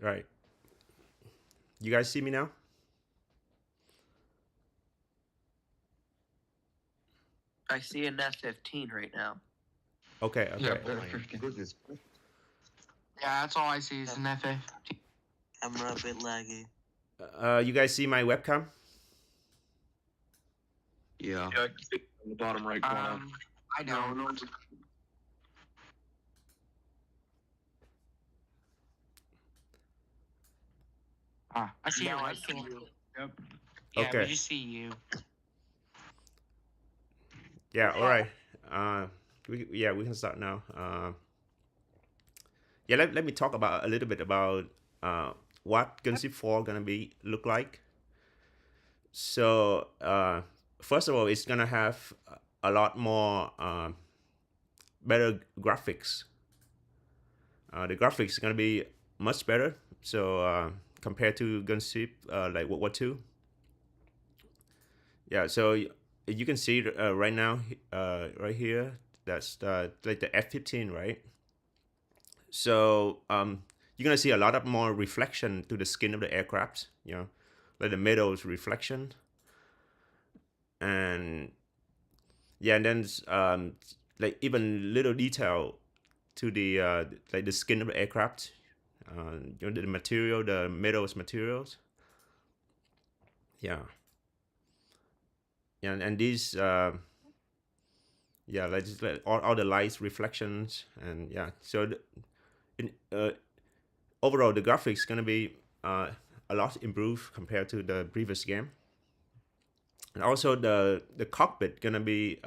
Right. You guys see me now? I see an F-15 right now. Okay. Yeah, Okay. perfect. Goodness. Yeah, that's all I see is an FA. Camera a bit laggy. You guys see my webcam? Yeah. Yeah, I can see it in the bottom right corner. I don't. No. I see Now your I webcam. see you. Yep. Yeah, Okay. we just see you. Yeah. All right. We can start now. Yeah. Let me talk about a little bit about what Gunship 4 gonna be look like. So first of all, it's gonna have a lot more better graphics. The graphics is gonna be much better. So compared to Gunship like World War II. Yeah. So you can see right now, right here, that's like the F-15, right? So you're gonna see a lot of more reflection to the skin of the aircraft. Like the metals reflection, and yeah, and then like even little detail to the like the skin of the aircraft. The material, the metals materials. Yeah, yeah, and these yeah, like just like all the lights reflections, and yeah, so in overall the graphics gonna be a lot improved compared to the previous game. And also the cockpit gonna be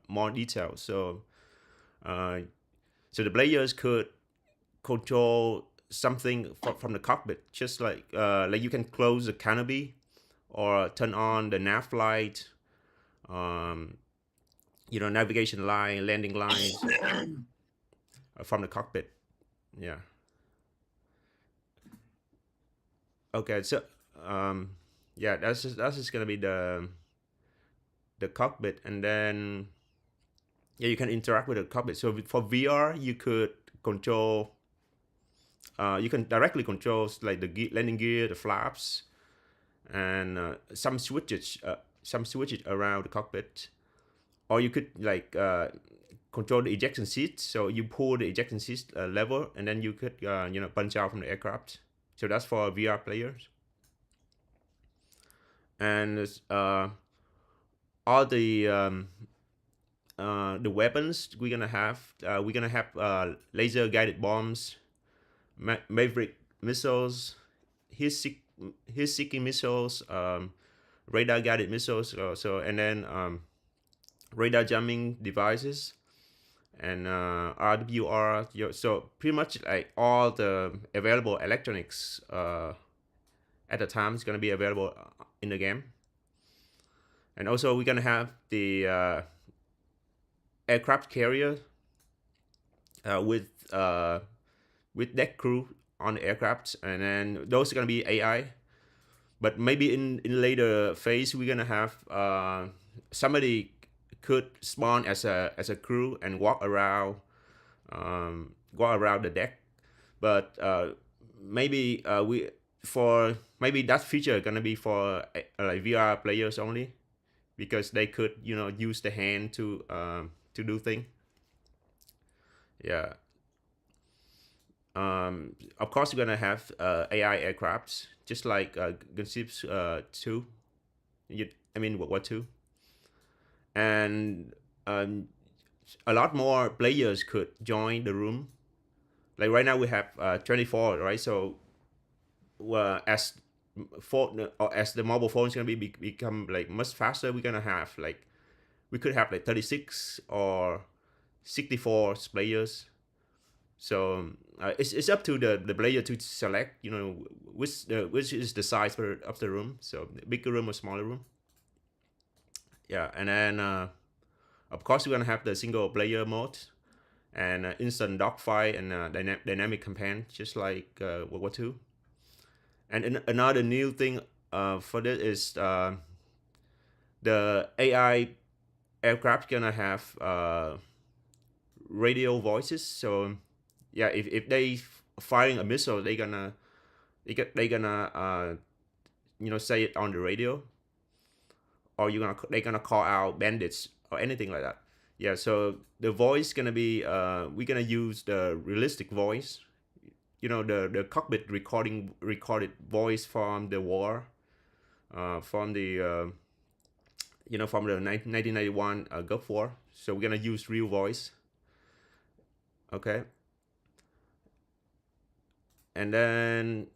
more detailed. Uh, so the players could control something from the cockpit, just like you can close the canopy or turn on the nav light, um, navigation line, landing lines from the cockpit. Yeah. Okay. So yeah, that's just gonna be the cockpit, and then yeah, you can interact with the cockpit. So for VR, you could control. You can directly control like the landing gear, the flaps, and some switches around the cockpit. Or you could like control the ejection seat. So you pull the ejection seat lever, and then you could punch out from the aircraft. So that's for VR players. And all the weapons we're gonna have laser guided bombs, maverick missiles, heat seeking missiles, radar guided missiles, and then radar jamming devices, and RWR. So pretty much like all the available electronics at the time is gonna be available in the game. And also we're gonna have the aircraft carrier uh, with uh, with deck crew on the aircraft, and then those are gonna be AI. But maybe in later phase we're gonna have somebody could spawn as a crew and walk around the deck. But maybe we for maybe that feature gonna be for like VR players only, because they could use the hand to do thing. Yeah. Of course, we're gonna have AI aircrafts, just like Gunship 2. I mean, World War 2. And a lot more players could join the room. Like right now, we have 24, right? So as as the mobile phone is gonna become like much faster, we're gonna have like we could have like 36 or 64 players. So it's up to the player to select, which is the size of the room. So bigger room or smaller room. Yeah, and then of course we're gonna have the single player mode and instant dogfight and dynamic campaign, just like World War II. And another new thing for this is the AI aircraft gonna have radio voices. So yeah, if they firing a missile, they gonna they gonna say it on the radio, or they gonna call out bandits or anything like that. Yeah, so the voice gonna be we're gonna use the realistic voice, the cockpit recorded voice from the war, from the from the 1991 Gulf War. So we're gonna use real voice. Okay. And then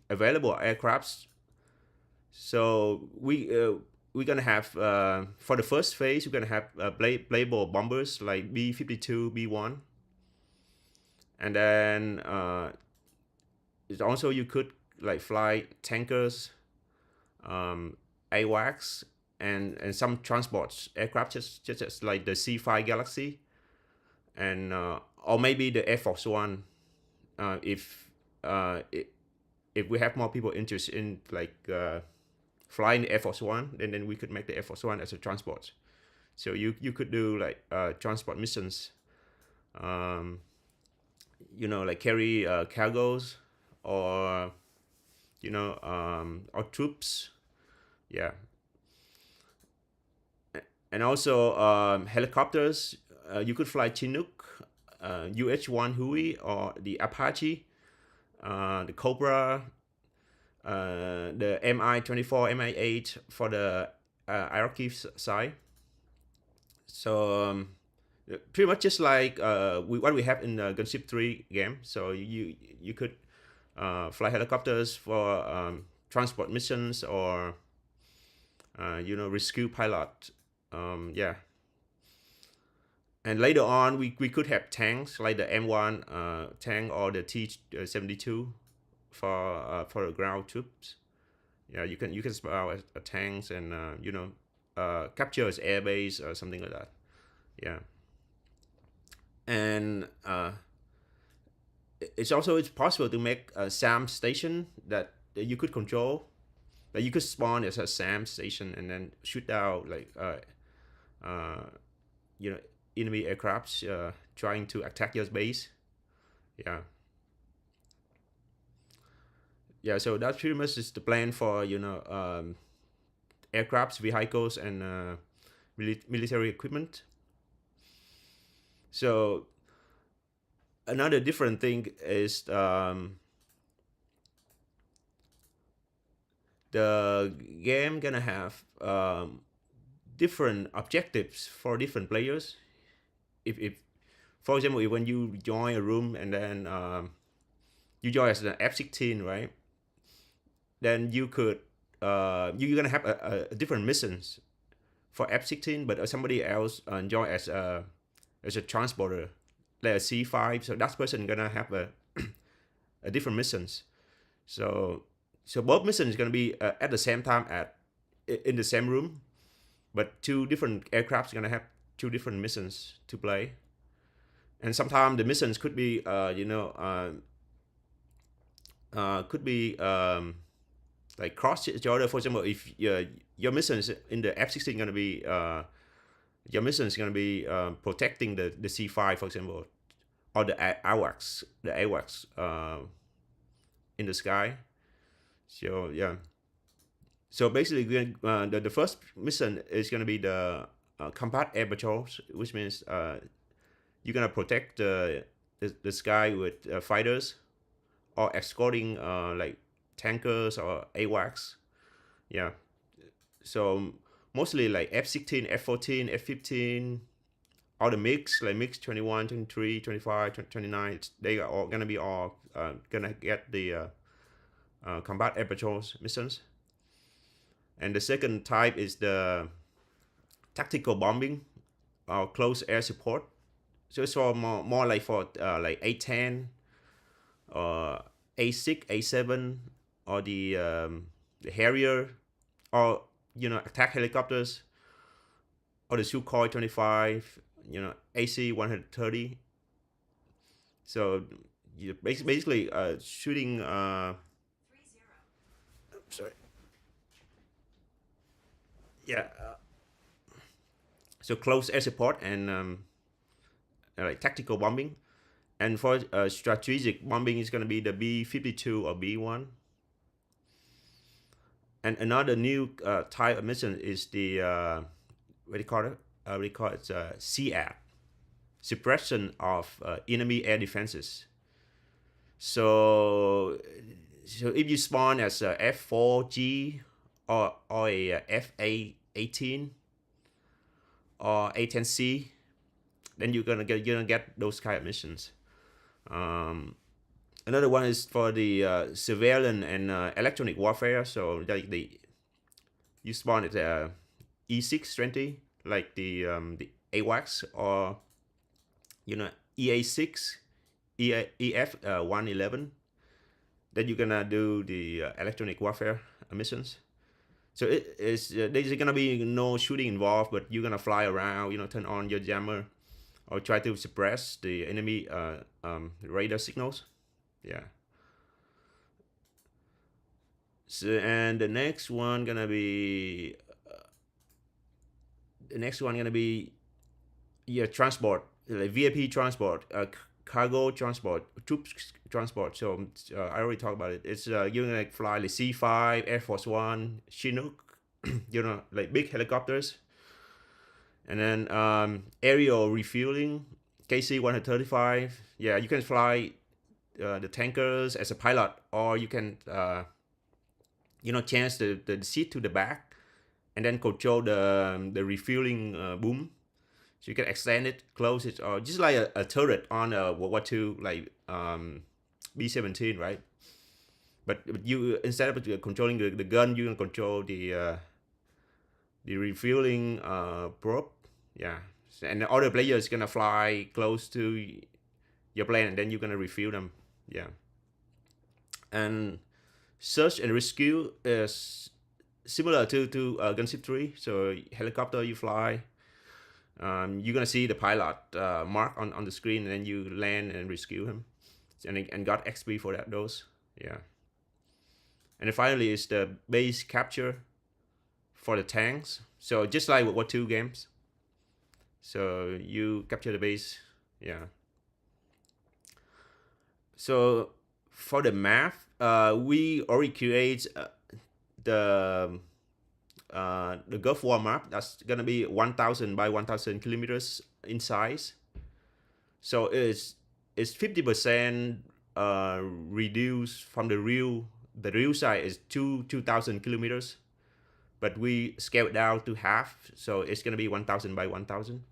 available aircrafts. So we're gonna have for the first phase, we're gonna have playable bombers like B-52, B-1, and then also you could like fly tankers, AWACS, and some transports aircraft, just as like the C-5 Galaxy, and or maybe the Air Force One, if we have more people interested in like flying the Air Force One, then we could make the Air Force One as a transport. So you could do like transport missions, like carry cargoes, or or troops, yeah. And also helicopters. You could fly Chinook, UH-1 Huey, or the Apache, the Cobra, the Mi-24, Mi-8 for the Iraqi side. So pretty much just like what we have in the Gunship 3 game. So you could fly helicopters for transport missions, or rescue pilot. Yeah. And later on, we could have tanks like the M1 tank, or the T-72 for the ground troops. Yeah, you can spell tanks, and capture as airbase or something like that. Yeah. And it's possible to make a SAM station that you could control. Like you could spawn as a SAM station and then shoot out like enemy aircrafts trying to attack your base. Yeah. Yeah, so that's pretty much just the plan for aircrafts, vehicles, and military equipment. So another different thing is the game gonna have different objectives for different players. If for example, if when you join a room and then you join as an F-16, right? Then you could you're gonna have a different missions for F-16, but somebody else join as a transporter, like a C-5. So that person gonna have a different missions. So both missions gonna be at the same time in the same room, but two different aircrafts gonna have two different missions to play. And sometimes the missions could be like cross each other. For example, if your mission is in the F-16 gonna be your mission is gonna be protecting the C-5, for example, or the AWACS in the sky. So yeah. So basically, the first mission is gonna be the combat air patrols, which means you're gonna protect the sky with fighters, or escorting like tankers or AWACS. Yeah. So mostly like F-16, F-14, F-15, all the MiGs, like MiGs 21, 23, 25, 29, they are all gonna be gonna get the combat air patrols missions. And the second type is the tactical bombing or close air support. So it's for more like for like A-10, A-6, A-7, or the Harrier, or attack helicopters, or the Sukhoi 25, AC-130. So you basically shooting. Sorry. Yeah. So close air support and like tactical bombing, And for strategic bombing, it's gonna be the B-52 or B-1. And another new type of mission is the what do you call it? We call it SEAD, suppression of enemy air defenses. So if you spawn as a F4G or a FA18 or A10C, then you're gonna get those kind of missions. Another one is for the surveillance and electronic warfare. So you spawn at E620, like the AWACS, or EA6, EF111. Then you're gonna do the electronic warfare missions. So there's gonna be no shooting involved, but you're gonna fly around, turn on your jammer, or try to suppress the enemy radar signals. Yeah. So, and the next one gonna be transport, like VIP transport, cargo transport, troops transport. So I already talked about it. It's you're gonna fly the C5, Air Force One, Chinook, like big helicopters, and then aerial refueling, KC-135. Yeah, you can fly the tankers as a pilot, or you can change the seat to the back, and then control the refueling boom. So you can extend it, close it, or just like a turret on a World War II, like B-17, right? But you, instead of controlling the gun, you can control the refueling probe. Yeah, and the other player is gonna fly close to your plane, and then you're gonna refuel them. Yeah. And search and rescue is similar to Gunship 3. So helicopter, you fly. You're gonna see the pilot mark on the screen, and then you land and rescue him, and got XP for those. Yeah. And then finally is the base capture for the tanks. So just like World War II games. So you capture the base. Yeah. So for the map, we already create the Gulf War map. That's gonna be 1,000 by 1,000 kilometers in size. So it's 50% reduced from the real size is 2,000 kilometers, but we scale it down to half. So it's gonna be 1,000 by 1,000.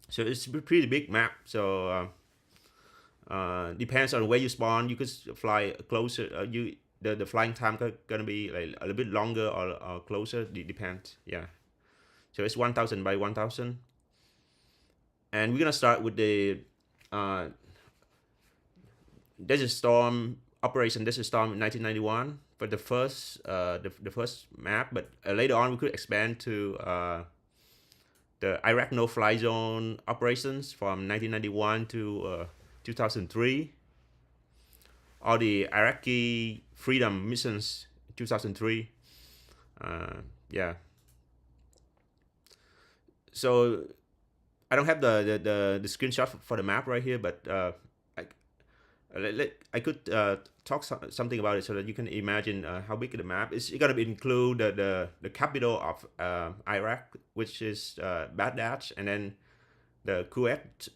So it's a pretty big map. So depends on where you spawn. You could fly closer. The flying time gonna be like a little bit longer or closer. It depends. Yeah. So it's 1,000 by 1,000, and we're gonna start with the Desert Storm Operation Desert Storm in 1991 for the first map. But later on we could expand to the Iraq No-Fly Zone operations from 1991 to 2003, or the Iraqi Freedom missions 2003. Yeah. So I don't have the screenshot for the map right here, but I could talk something about it so that you can imagine how big the map is. It's gonna include the capital of Iraq, which is Baghdad, and then the Kuwait,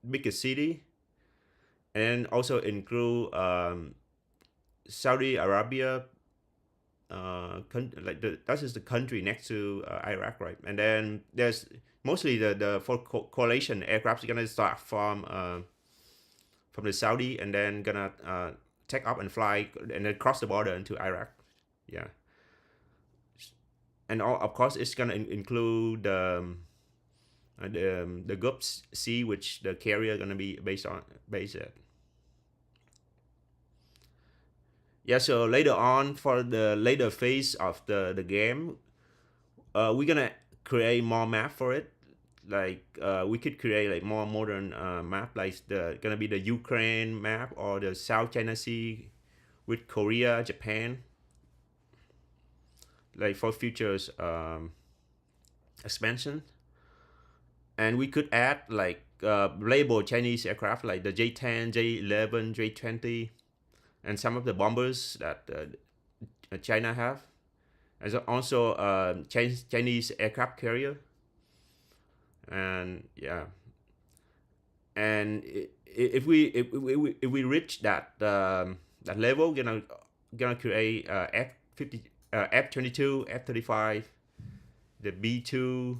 biggest city, and also include Saudi Arabia. That is the country next to Iraq, right? And then there's mostly the coalition aircraft gonna start from the Saudi, and then gonna take up and fly and then cross the border into Iraq. Yeah. And of course it's gonna include the Gulf Sea, which the carrier gonna be based at. Yeah, so later on, for the later phase of the game, we're gonna create more map for it. Like we could create like more modern map, like gonna be the Ukraine map or the South China Sea with Korea, Japan, like for futures expansion. And we could add like labeled Chinese aircraft like the J-10, J-11, J-20, and some of the bombers that China have. And also Chinese aircraft carrier. And yeah, and if we reach that that level, gonna create F-50, F-22, F-35, the B-2,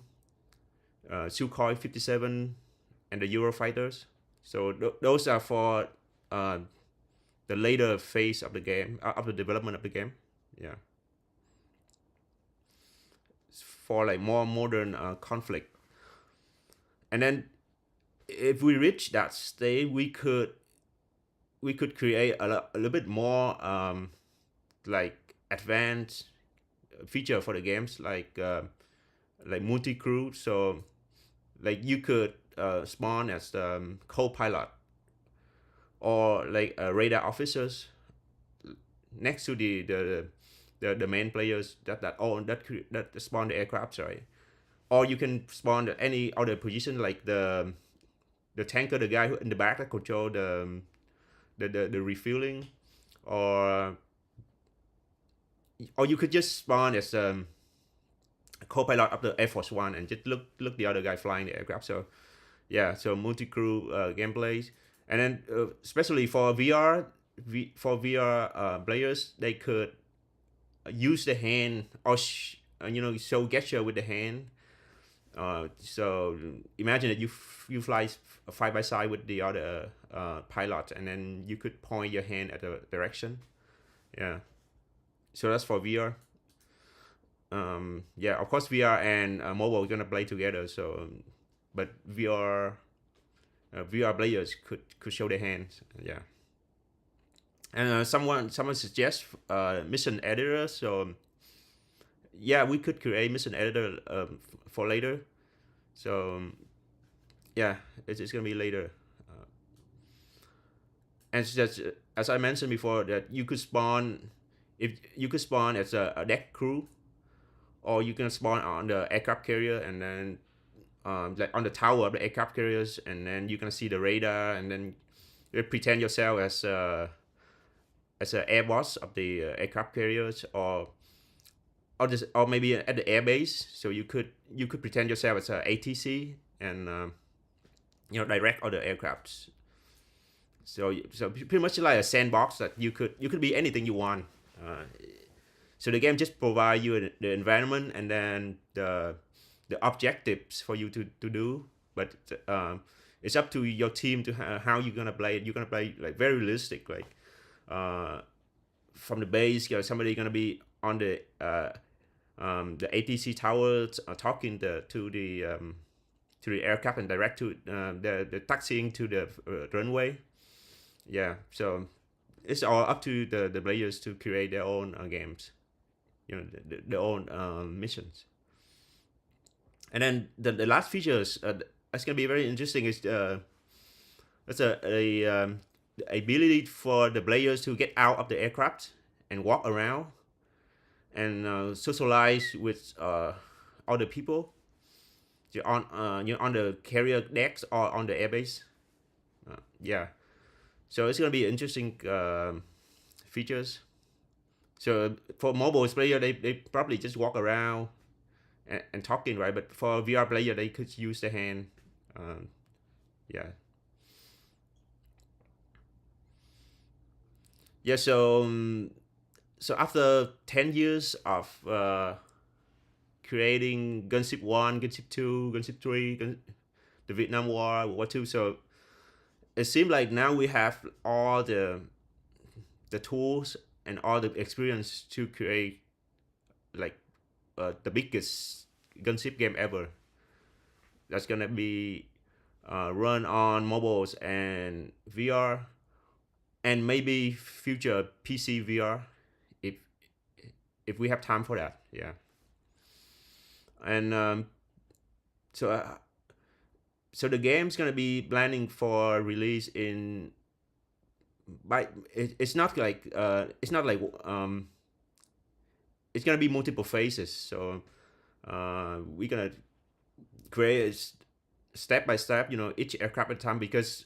Sukhoi 57, and the Eurofighters. So those are for the later phase of the game, of the development of the game. Yeah, it's for like more modern conflict. And then if we reach that state, we could create a little bit more like advanced feature for the games, like multi-crew. So like you could spawn as the co-pilot or like radar officers next to the main players that spawn the aircraft, right? Or you can spawn any other position, like the tanker, the guy who in the back that control the refueling, or you could just spawn as a co-pilot of the Air Force One and just look the other guy flying the aircraft. So yeah, so multi-crew gameplays, and then especially for VR, players, they could use the hand or show gesture with the hand. So imagine that you fly side by side with the other pilot, and then you could point your hand at the direction. Yeah, so that's for VR. Yeah, of course VR and mobile are gonna play together. So, but VR players could show their hands. Yeah, and someone suggests mission editor. So yeah, we could create mission editor for later. So yeah, it's gonna be later. And it's just as I mentioned before, that you could spawn as a deck crew, or you can spawn on the aircraft carrier, and then like on the tower of the aircraft carriers, and then you can see the radar, and then you pretend yourself as an air boss of the aircraft carriers, or maybe at the air base. So you could pretend yourself as a ATC and direct other aircrafts. So pretty much like a sandbox that you could be anything you want. So the game just provide you the environment and then the objectives for you to do, but it's up to your team to how you're gonna play it. You're gonna play like very realistic, like from the base. Somebody gonna be on the ATC towers, talking to the aircraft and direct to the taxiing to the runway. Yeah, so it's all up to the players to create their own games, their own missions. And then the last features that's gonna be very interesting is that's the ability for the players to get out of the aircraft and walk around and socialize with other people on the carrier decks or on the airbase. Yeah, so it's gonna be interesting features. So for mobile player, they probably just walk around and talking, right? But for VR player, they could use the hand. Yeah. Yeah. So after 10 years of creating Gunship 1, Gunship 2, Gunship 3, the Vietnam War, World War 2, so it seems like now we have all the tools and all the experience to create like the biggest gunship game ever. That's gonna be run on mobiles and VR, and maybe future PC VR if we have time for that. Yeah. And so the game's gonna be planning for release in. But it's not like it's gonna be multiple phases. So we're gonna create step by step, each aircraft at a time, because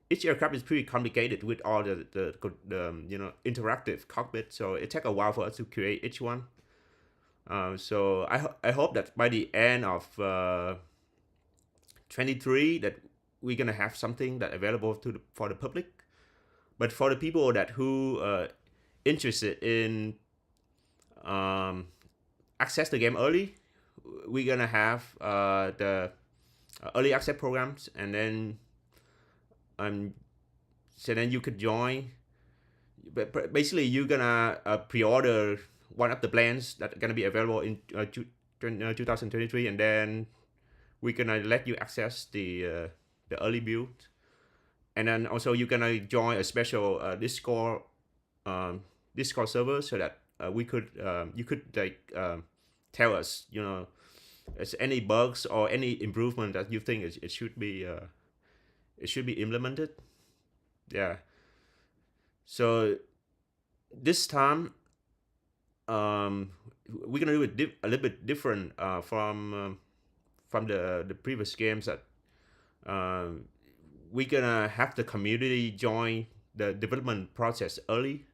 each aircraft is pretty complicated with all the interactive cockpit. So it takes a while for us to create each one. So I hope that by the end of 23 that we're gonna have something that available for the public. But for the people that who interested in access the game early, we're gonna have the early access programs, and then so then you could join. But basically, you're gonna pre-order one of the plans that are gonna be available in 2023, and then we're gonna let you access the early build, and then also you're gonna join a special Discord server, so that you could tell us, is any bugs or any improvement that you think it should be implemented. Yeah. So this time, we're gonna do it a little bit different from the previous games. That we're gonna have the community join the development process early,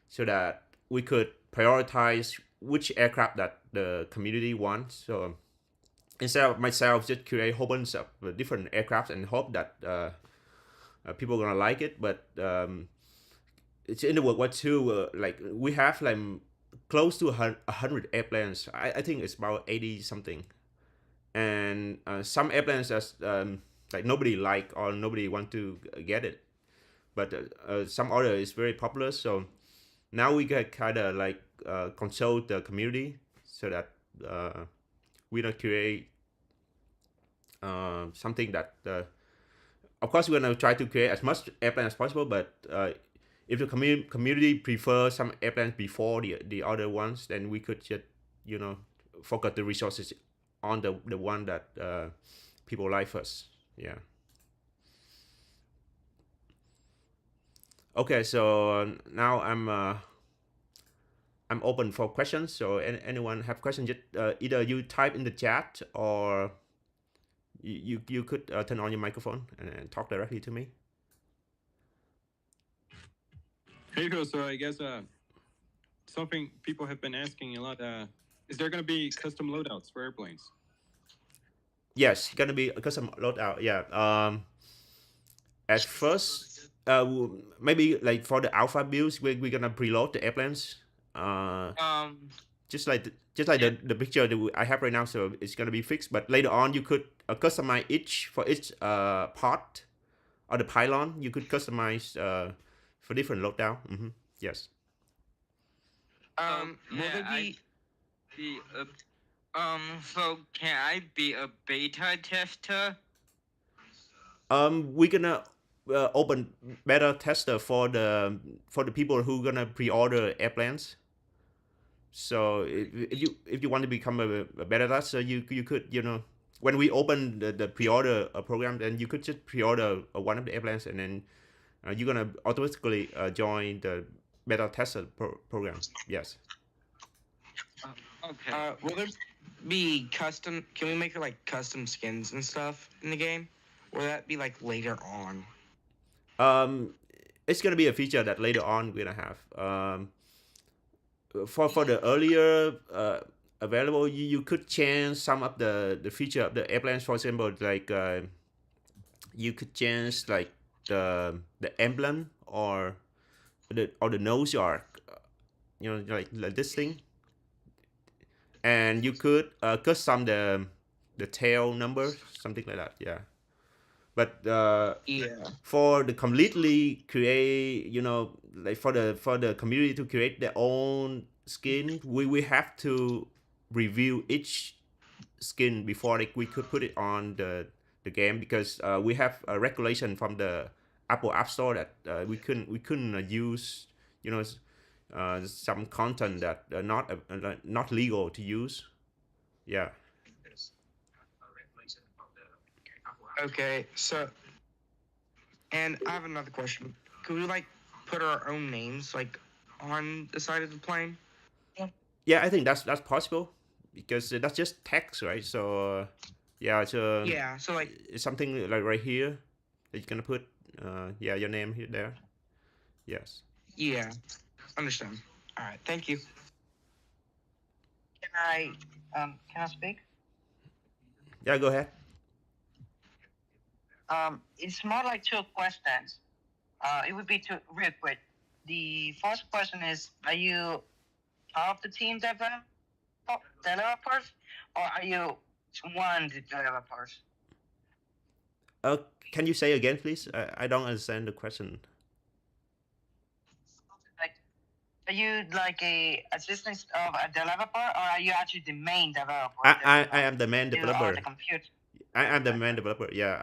so that we could prioritize which aircraft that the community wants. So instead of myself just create a whole bunch of different aircraft and hope that people are gonna like it, but it's in the World War II. Like we have like close to 100 airplanes. I think it's about 80 something, and some airplanes that like nobody like or nobody want to get it, but some other is very popular. So now we get kind of like consult the community, so that we don't create something that of course we're gonna try to create as much airplane as possible, but if the community prefer some airplanes before the other ones, then we could just focus the resources on the one that people like first. Yeah. Okay, so now I'm open for questions. So anyone have questions, just either you type in the chat, or you could turn on your microphone and talk directly to me. Hey, so I guess something people have been asking a lot. Is there going to be custom loadouts for airplanes? Yes, gonna be a custom loadout. Yeah. At first, maybe like for the alpha builds, we're gonna preload the airplanes. Just like the picture that I have right now, so it's gonna be fixed. But later on, you could customize each part or the pylon. You could customize for different loadout. Yes. Will there be? So can I be a beta tester? We're gonna open beta tester for the people who gonna pre-order airplanes. So if you want to become a beta tester, you could, when we open the pre-order program, then you could just pre-order one of the airplanes, and then you're gonna automatically join the beta tester program. Yes. Okay. Will there be custom? Can we make like custom skins and stuff in the game? Or will that be like later on? It's gonna be a feature that later on we're gonna have. For the earlier available, you could change some of the feature of the airplanes. For example, like you could change like the emblem or the nose arc, like this thing, and you could custom the tail number, something like that. Yeah. But for the completely create, like for the community to create their own skin, we have to review each skin before we could put it on the game, because we have a regulation from the Apple App Store that we couldn't use some content that not legal to use. Yeah. Okay, so, and I have another question. Could we like put our own names like on the side of the plane? Yeah, I think that's possible, because that's just text, right? So Yeah, so Yeah. So like, it's something like right here that you're gonna put yeah, your name here there. Yes. yeah, understand. All right. Thank you. Can I speak? Yeah, go ahead. It's more like two questions. It would be two real quick. The first question is: are you part of the team developers, or are you one of the developers? Can you say again, please? I don't understand the question. Like, are you like a assistant of a developer, or are you actually the main developer? I am the main You are developer. the computer. I am the main developer. Yeah,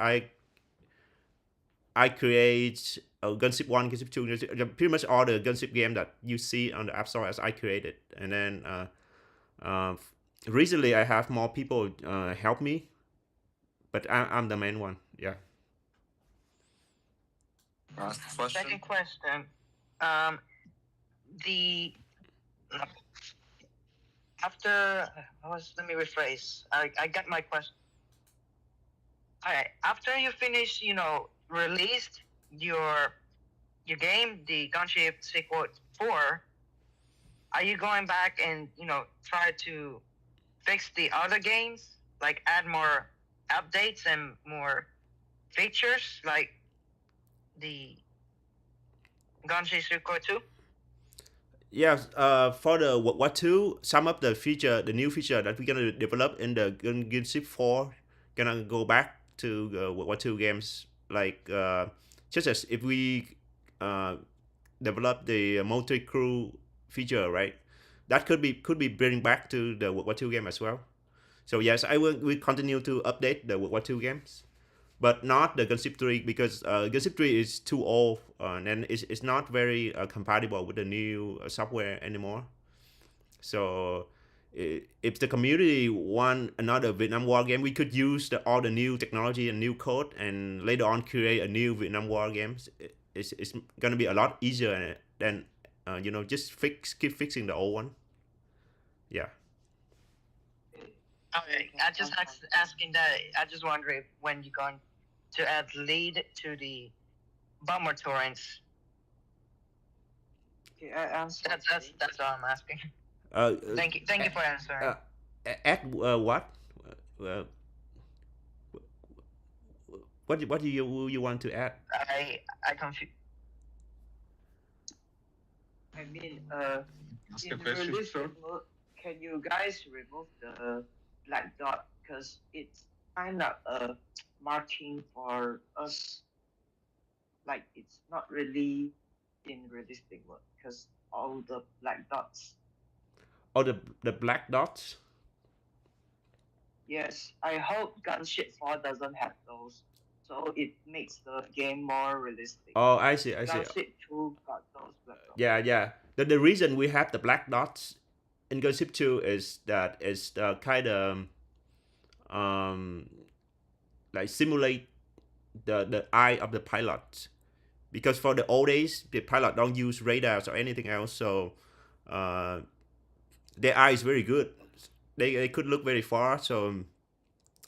I create Gunship 1, Gunship 2, pretty much all the Gunship game that you see on the App Store as I created. And then uh, recently I have more people help me, but I'm the main one. Yeah. Last question. Second question. The after let me rephrase. I got my question. Alright, after you finish, released your game, the Gunship Sequel 4, are you going back and try to fix the other games, like add more updates and more features, like the Gunship Sequel 2? Yeah, for the what two, some of the new feature that we're gonna develop in the Gunship 4, gonna go back to what two games, like just as if we develop the multi crew feature, right? That could be bring back to the what two game as well. So yes, I will we continue to update the what two games, but not the Gunship 3 because Gunship 3 is too old and it's not very compatible with the new software anymore. So if the community want another Vietnam War game, we could use all the new technology and new code and later on create a new Vietnam War game. It's gonna be a lot easier than just keep fixing the old one. Yeah. Okay, I just asking that. I just wondering when you're going to add lead to the bomber torrents. Okay, I answer. That's all I'm asking. Thank you for answering. Add what? Uh, what do you want to add? I confused. I mean, Ask in a question, realistic sir. mode, can you guys remove the black dot? Because it's kind of a marking for us. Like, it's not really in realistic mode because all the black dots. Oh, the black dots. Yes, I hope Gunship 4 doesn't have those. So it makes the game more realistic. Oh, I see. Gunship 2 got those black dots. Yeah. The reason we have the black dots in Gunship 2 is that it's kind of like simulate the eye of the pilot, because for the old days the pilot don't use radars or anything else, so their eye is very good. They could look very far, so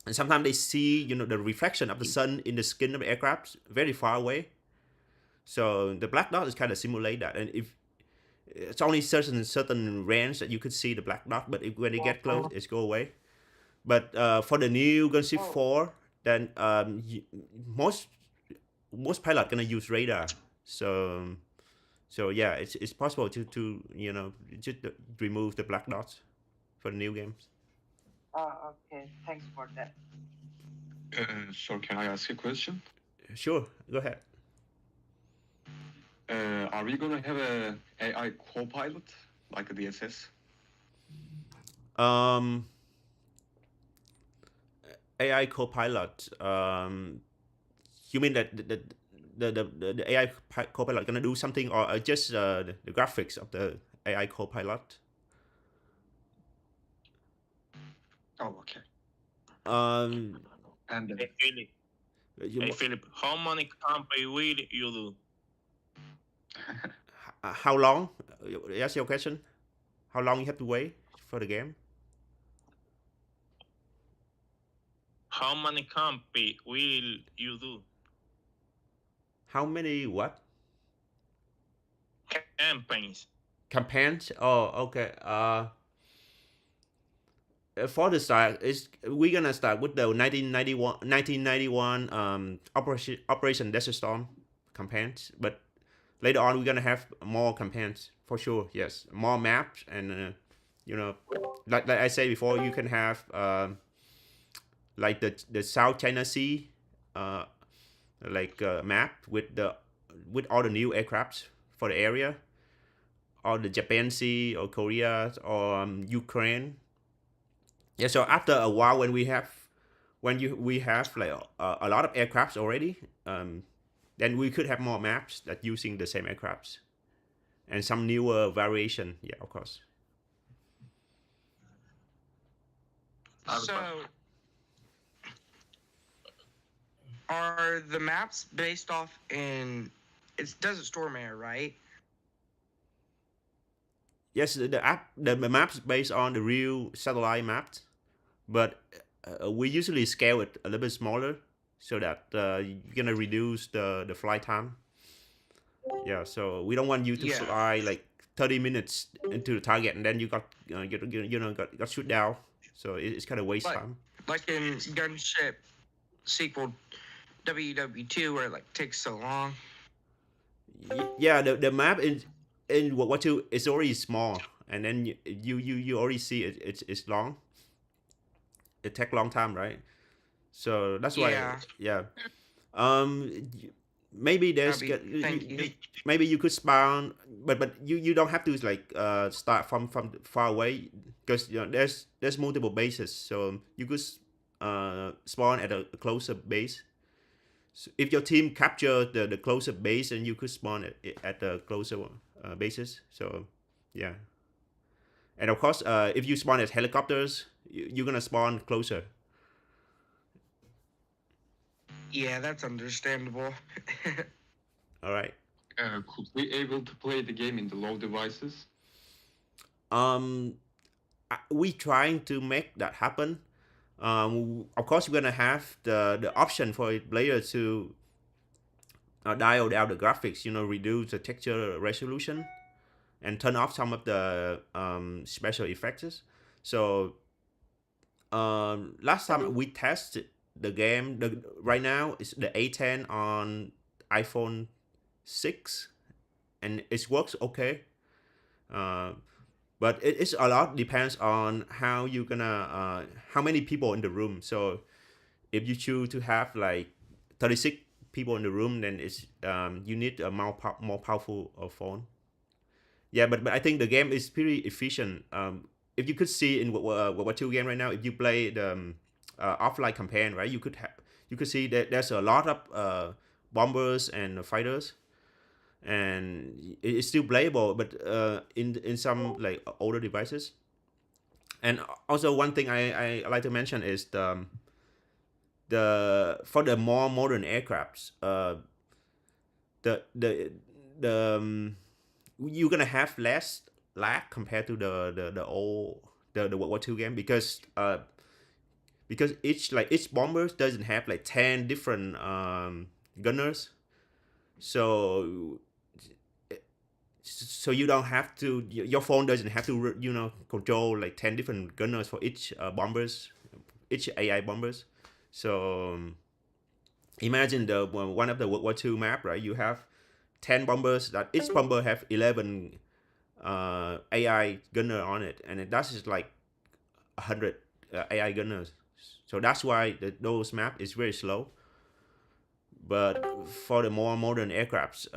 and sometimes they see the reflection of the sun in the skin of the aircraft very far away. So the black dot is kind of simulate that, and if it's only certain range that you could see the black dot, but when they get close, it's go away. But for the new Gunship 4, then most pilot gonna use radar. So yeah, it's possible to just remove the black dots for the new games. Okay, thanks for that. So can I ask a question? Sure, go ahead. Are we gonna have a AI co-pilot like a DSS? AI co-pilot. You mean that the AI co-pilot gonna do something, or just the graphics of the AI co-pilot? Oh, okay. Um, And Hey Philip, hey Philip, how many campaign will you do? how long? That's your question. How long you have to wait for the game? How many campaign will you do? How many what? Campaigns. Campaigns? Oh, okay. For the start, we're gonna start with the 1991 Operation Desert Storm campaigns, but later on we're gonna have more campaigns for sure. Yes, more maps, and you know, like I said before, you can have like the South China Sea, uh, map with all the new aircrafts for the area, or the Japan Sea or Korea or Ukraine. Yeah, so after a while, when we have like a lot of aircrafts already, then we could have more maps that using the same aircrafts and some newer variation. Yeah, of course. So, are the maps based off in? It's Desert Storm Air, right? Yes, the maps based on the real satellite maps, but we usually scale it a little bit smaller so that you're gonna reduce the flight time. Yeah, so we don't want you to fly like 30 minutes into the target and then you got got shoot down. So it's kind of waste time. Like in Gunship sequel WW2, where it like takes so long. Yeah, the map in World War II is already small, and then you already see it's long. It take long time, right? So that's why. Yeah. Maybe there's maybe you could spawn, but you don't have to like start from far away, because there's multiple bases, so you could spawn at a closer base. So if your team capture the closer base, and you could spawn at the closer bases. So yeah, and of course if you spawn as helicopters, you're gonna spawn closer. Yeah, that's understandable. All right. Could we able to play the game in the low devices? We trying to make that happen. Of course, we're gonna have the option for a player to dial down the graphics, reduce the texture resolution, and turn off some of the special effects. So last time we tested the game, right now it's the A10 on iPhone 6, and it works okay. But it's a lot depends on how you gonna how many people in the room. So if you choose to have like 36 people in the room, then it's you need a more powerful phone. Yeah, but I think the game is pretty efficient. If you could see in World War II game right now, if you play the offline campaign, right, you could see that there's a lot of bombers and fighters, and it's still playable, but in some like older devices. And also one thing I like to mention is the for the more modern aircrafts, the you're gonna have less lag compared to the old the World War II game, because each bomber doesn't have like 10 different gunners, so you don't have to, your phone doesn't have to control like 10 different gunners for each bombers, each AI bombers. So imagine the one of the World War II map, right? You have 10 bombers, that each bomber have 11 AI gunner on it, and that is like 100 AI gunners. So that's why those map is very slow. But for the more modern aircrafts,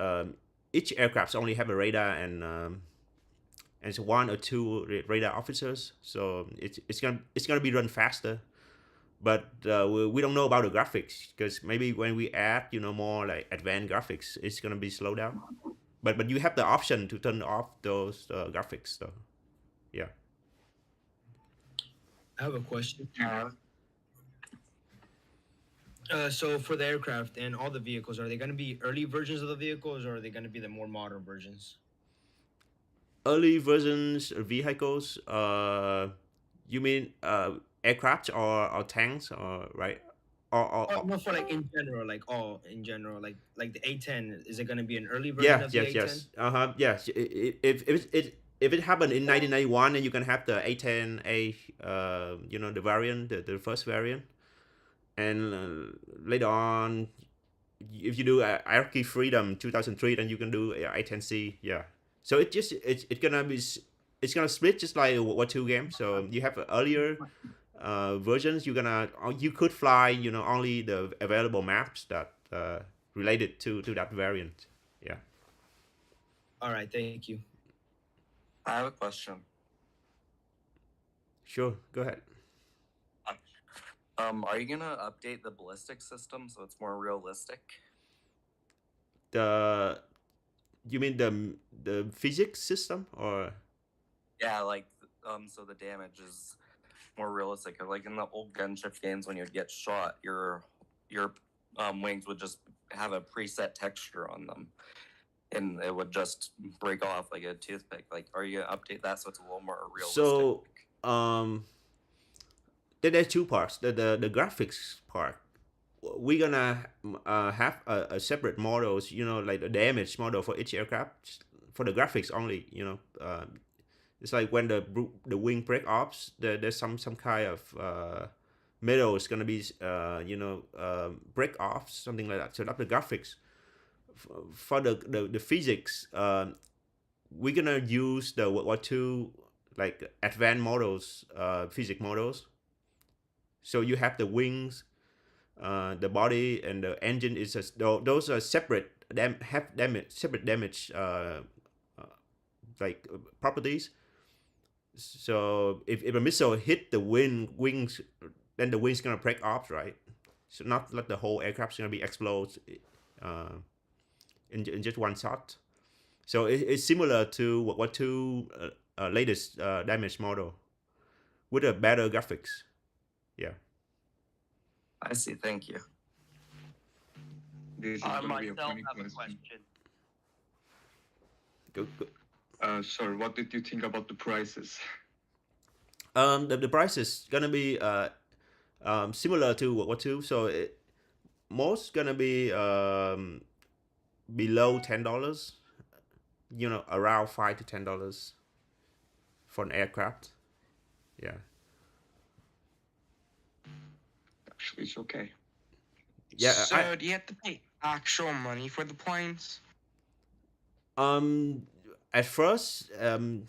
each aircraft only have a radar and it's one or two radar officers, so it's gonna be run faster. But we don't know about the graphics, because maybe when we add more like advanced graphics, it's gonna be slowed down. But you have the option to turn off those graphics, so yeah. I have a question. So for the aircraft and all the vehicles, are they going to be early versions of the vehicles, or are they going to be the more modern versions? Early versions of vehicles, you mean aircraft or tanks, or right? No, for like in general, like all in general, like the A10. Is it gonna be an early version Yeah, of the yes, A10? yes. Yes. If it happened in 1991, then you can have the A10A, the variant, the first variant, and later on, if you do Hierarchy Freedom 2003, then you can do A10C. Yeah. So it's gonna split just like what two game. So you have earlier versions. You could fly only the available maps that related to that variant. Yeah. All right, thank you. I have a question. Sure, go ahead. Are you gonna update the ballistic system so it's more realistic? You mean the physics system or? Yeah, like so the damage is more realistic. Like in the old Gunship games, when you'd get shot, your wings would just have a preset texture on them, and it would just break off like a toothpick. Like, are you gonna update that so it's a little more realistic? So there's two parts. The graphics part, we're gonna have a separate models. Like the damage model for each aircraft for the graphics only. It's like when the wing break off, there's some kind of metal is gonna be break off, something like that. So that's the graphics. For the physics, we're gonna use the what two like advanced models, physics models. So you have the wings, the body, and the engine is those are separate. Have separate damage like properties. So if a missile hit the wings, then the wings gonna break off, right? So not like the whole aircraft's gonna be explode in just one shot. So it's similar to what two latest damage model with a better graphics. Yeah. I see. Thank you. This is I gonna be a myself funny have a question. question. Go. Sorry, what did you think about the prices? The price is gonna be similar to what two. So most gonna be below $10. Around $5 to $10 for an aircraft. Yeah. Actually, it's okay. Yeah. So do you have to pay actual money for the planes? At first, for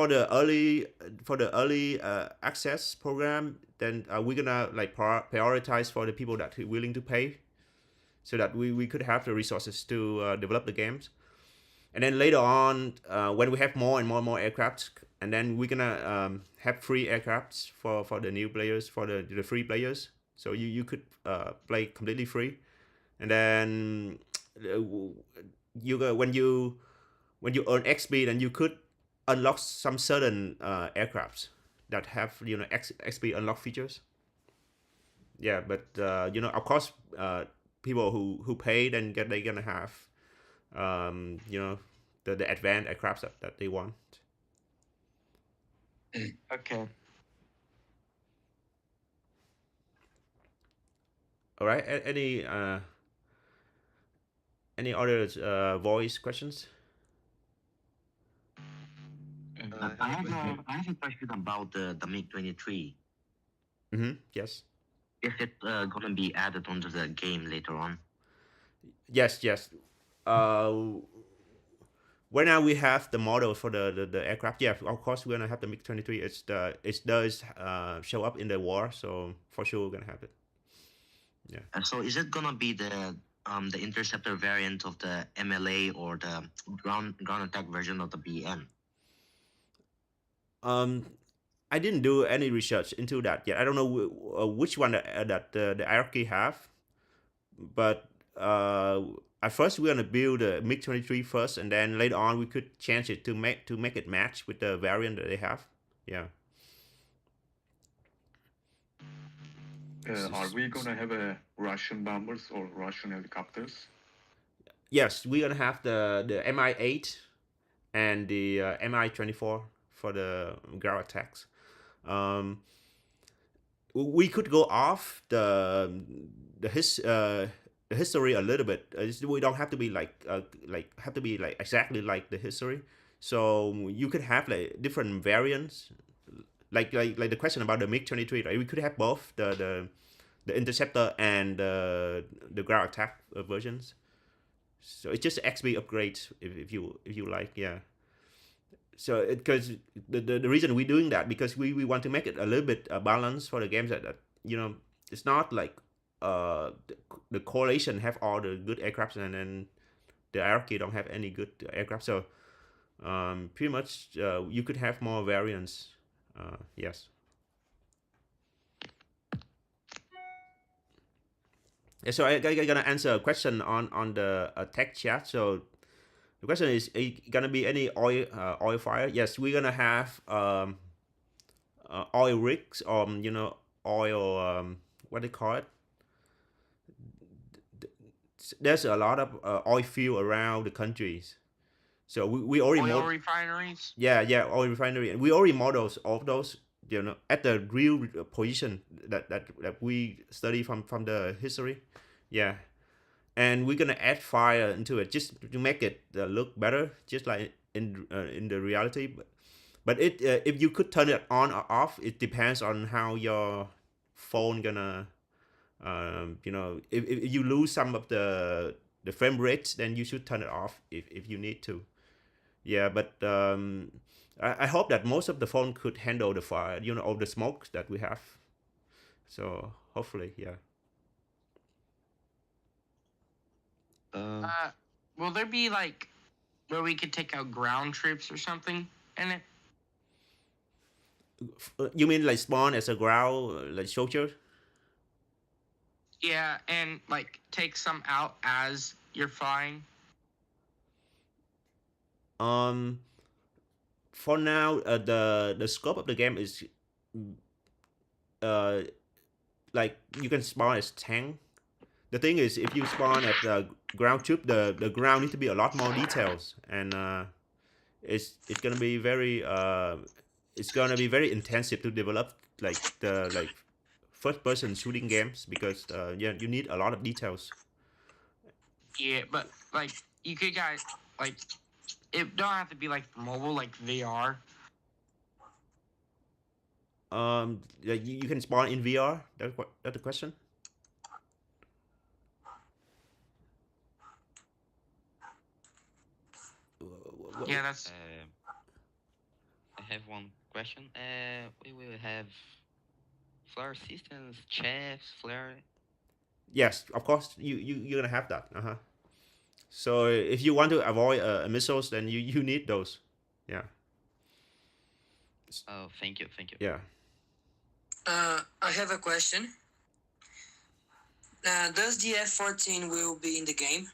the early access program, then we're gonna like prioritize for the people that are willing to pay, so that we could have the resources to develop the games. And then later on, when we have more and more aircrafts, and then we're gonna have free aircrafts for the new players, for the free players. So you could play completely free, and then when you earn XP, then you could unlock some certain aircrafts that have XP unlock features. Yeah, but of course, people who pay, then they're gonna have the advanced aircrafts that they want. Okay. All right. Any other voice questions? I have a question about the MiG-23. Yes. Is it gonna be added onto the game later on? Yes. When now we have the model for the aircraft, yeah, of course we're gonna have the MiG-23. It does show up in the war, so for sure we're gonna have it. Yeah. So is it gonna be the interceptor variant of the MLA or the ground attack version of the BN? I didn't do any research into that yet. I don't know which one that the hierarchy have, but at first we're gonna build the MiG-23 first, and then later on we could change it to make it match with the variant that they have. Yeah. Are we gonna have Russian bombers or Russian helicopters? Yes, we're gonna have the Mi-8 and the Mi-24 for the ground attacks. we could go off the his the history a little bit. We don't have to be have to be like exactly like the history. So you could have like different variants, like the question about the MiG-23, right? We could have both the interceptor and the ground attack versions. So it's just XP upgrade if you like, yeah. So because the reason we're doing that because we want to make it a little bit balanced for the games that it's not like the coalition have all the good aircrafts and then the hierarchy don't have any good aircraft. So pretty much you could have more variants. Yes. Yeah, so I gonna answer a question on the tech chat. So the question is gonna be any oil fire? Yes, we're gonna have oil rigs or oil what they call it. There's a lot of oil field around the countries. So we already Oil refineries. yeah, oil refinery, and we already models all of those at the real position that we study from the history, yeah. And we're gonna add fire into it just to make it look better, just like in the reality. But it if you could turn it on or off, it depends on how your phone gonna if you lose some of the frame rates, then you should turn it off if you need to. Yeah, but I hope that most of the phone could handle the fire, all the smoke that we have. So hopefully, yeah. Will there be like where we could take out ground troops or something in it? You mean like spawn as a ground like soldier? Yeah, and like take some out as you're flying. For now, the scope of the game is like you can spawn as tank. The thing is, if you spawn at the ground troop, the ground needs to be a lot more details, and it's gonna be very intensive to develop like the first person shooting games because you need a lot of details. Yeah, but like you could guys like it don't have to be like mobile, like VR. You can spawn in VR. That's the question. Yeah, that's. I have one question. We will have flare systems, chefs, flare. Yes, of course. You're gonna have that. So if you want to avoid missiles, then you need those. Yeah. Oh, thank you. Yeah. I have a question. Does the F-14 will be in the game?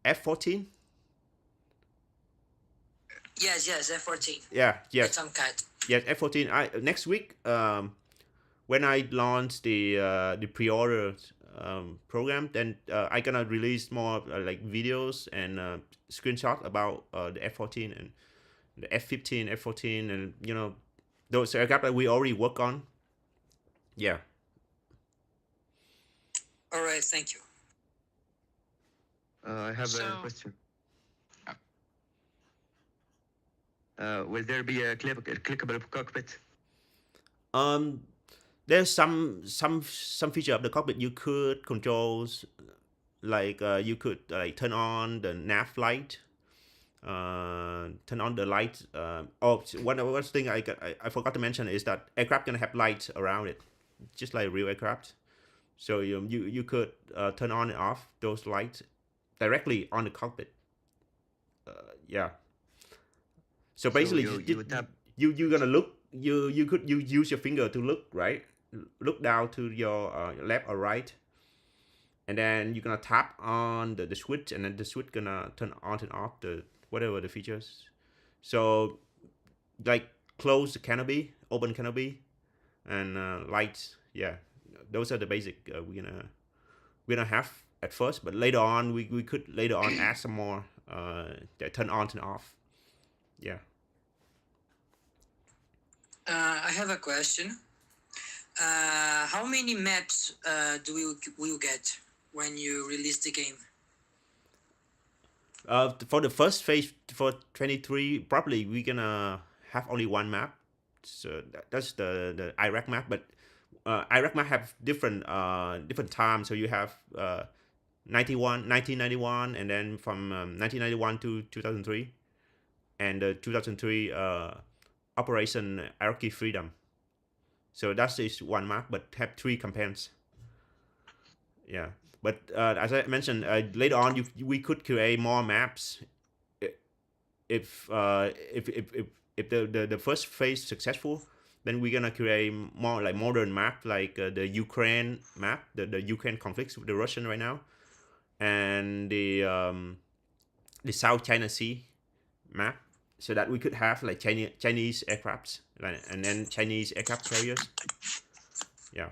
F-14? Yes, F-14. Yeah, yes. It's some cat. Yes, F-14. Next week, when I launch the pre-order program, then I gonna release more like videos and screenshots about the F-14 and the F-15, F-14, and those aircraft that we already work on. Yeah. All right, thank you. I have a question. Will there be a clickable cockpit? There's some feature of the cockpit you could control, like you could like turn on the nav light, turn on the light. One thing I forgot to mention is that aircraft gonna have lights around it, just like real aircraft. So you could turn on and off those lights directly on the cockpit. Yeah. So basically, you're gonna look. You could use your finger to look, right? Look down to your left or right, and then you're gonna tap on the switch, and then the switch gonna turn on and off the whatever the features. So like close the canopy, open canopy, and lights. Yeah, those are the basic we're gonna have at first, but later on we could later on add some more that turn on and off. Yeah. I have a question. How many maps do we get when you release the game? For the first phase for 23, probably we're gonna have only one map. So that's the Iraq map, but Iraq map have different times. So you have 1991, and then from 1991 to 2003, and the 2003 Operation Iraqi Freedom. So that is one map, but have 3 campaigns. Yeah, but as I mentioned, later on, we could create more maps if the first phase successful. Then we're gonna create more like modern map, like the Ukraine map, the Ukraine conflicts with the Russian right now, and the South China Sea map, so that we could have like Chinese aircrafts, like, and then Chinese aircraft carriers. Yeah.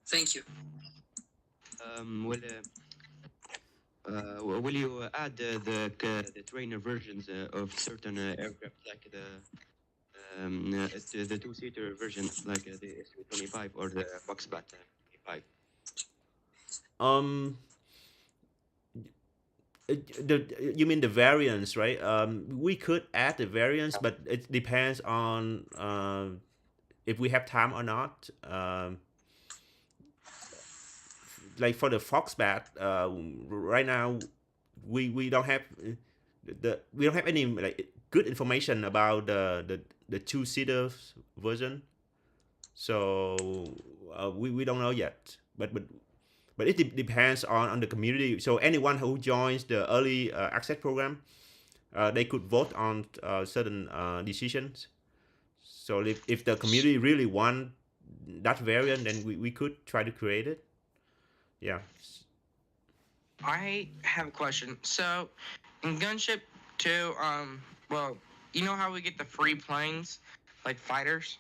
Thank you. Will you add the trainer versions of certain aircraft, like the two-seater version, like the SU-25 or the Foxbat 25? You mean the variants, right? We could add the variants, but it depends on if we have time or not. Like for the Foxbat, right now we don't have any like good information about the two-seater version, so we don't know yet. But it depends on the community. So anyone who joins the early access program, they could vote on certain decisions. So if the community really want that variant, then we could try to create it. Yeah. I have a question. So, in Gunship 2, well, you know how we get the free planes, like fighters?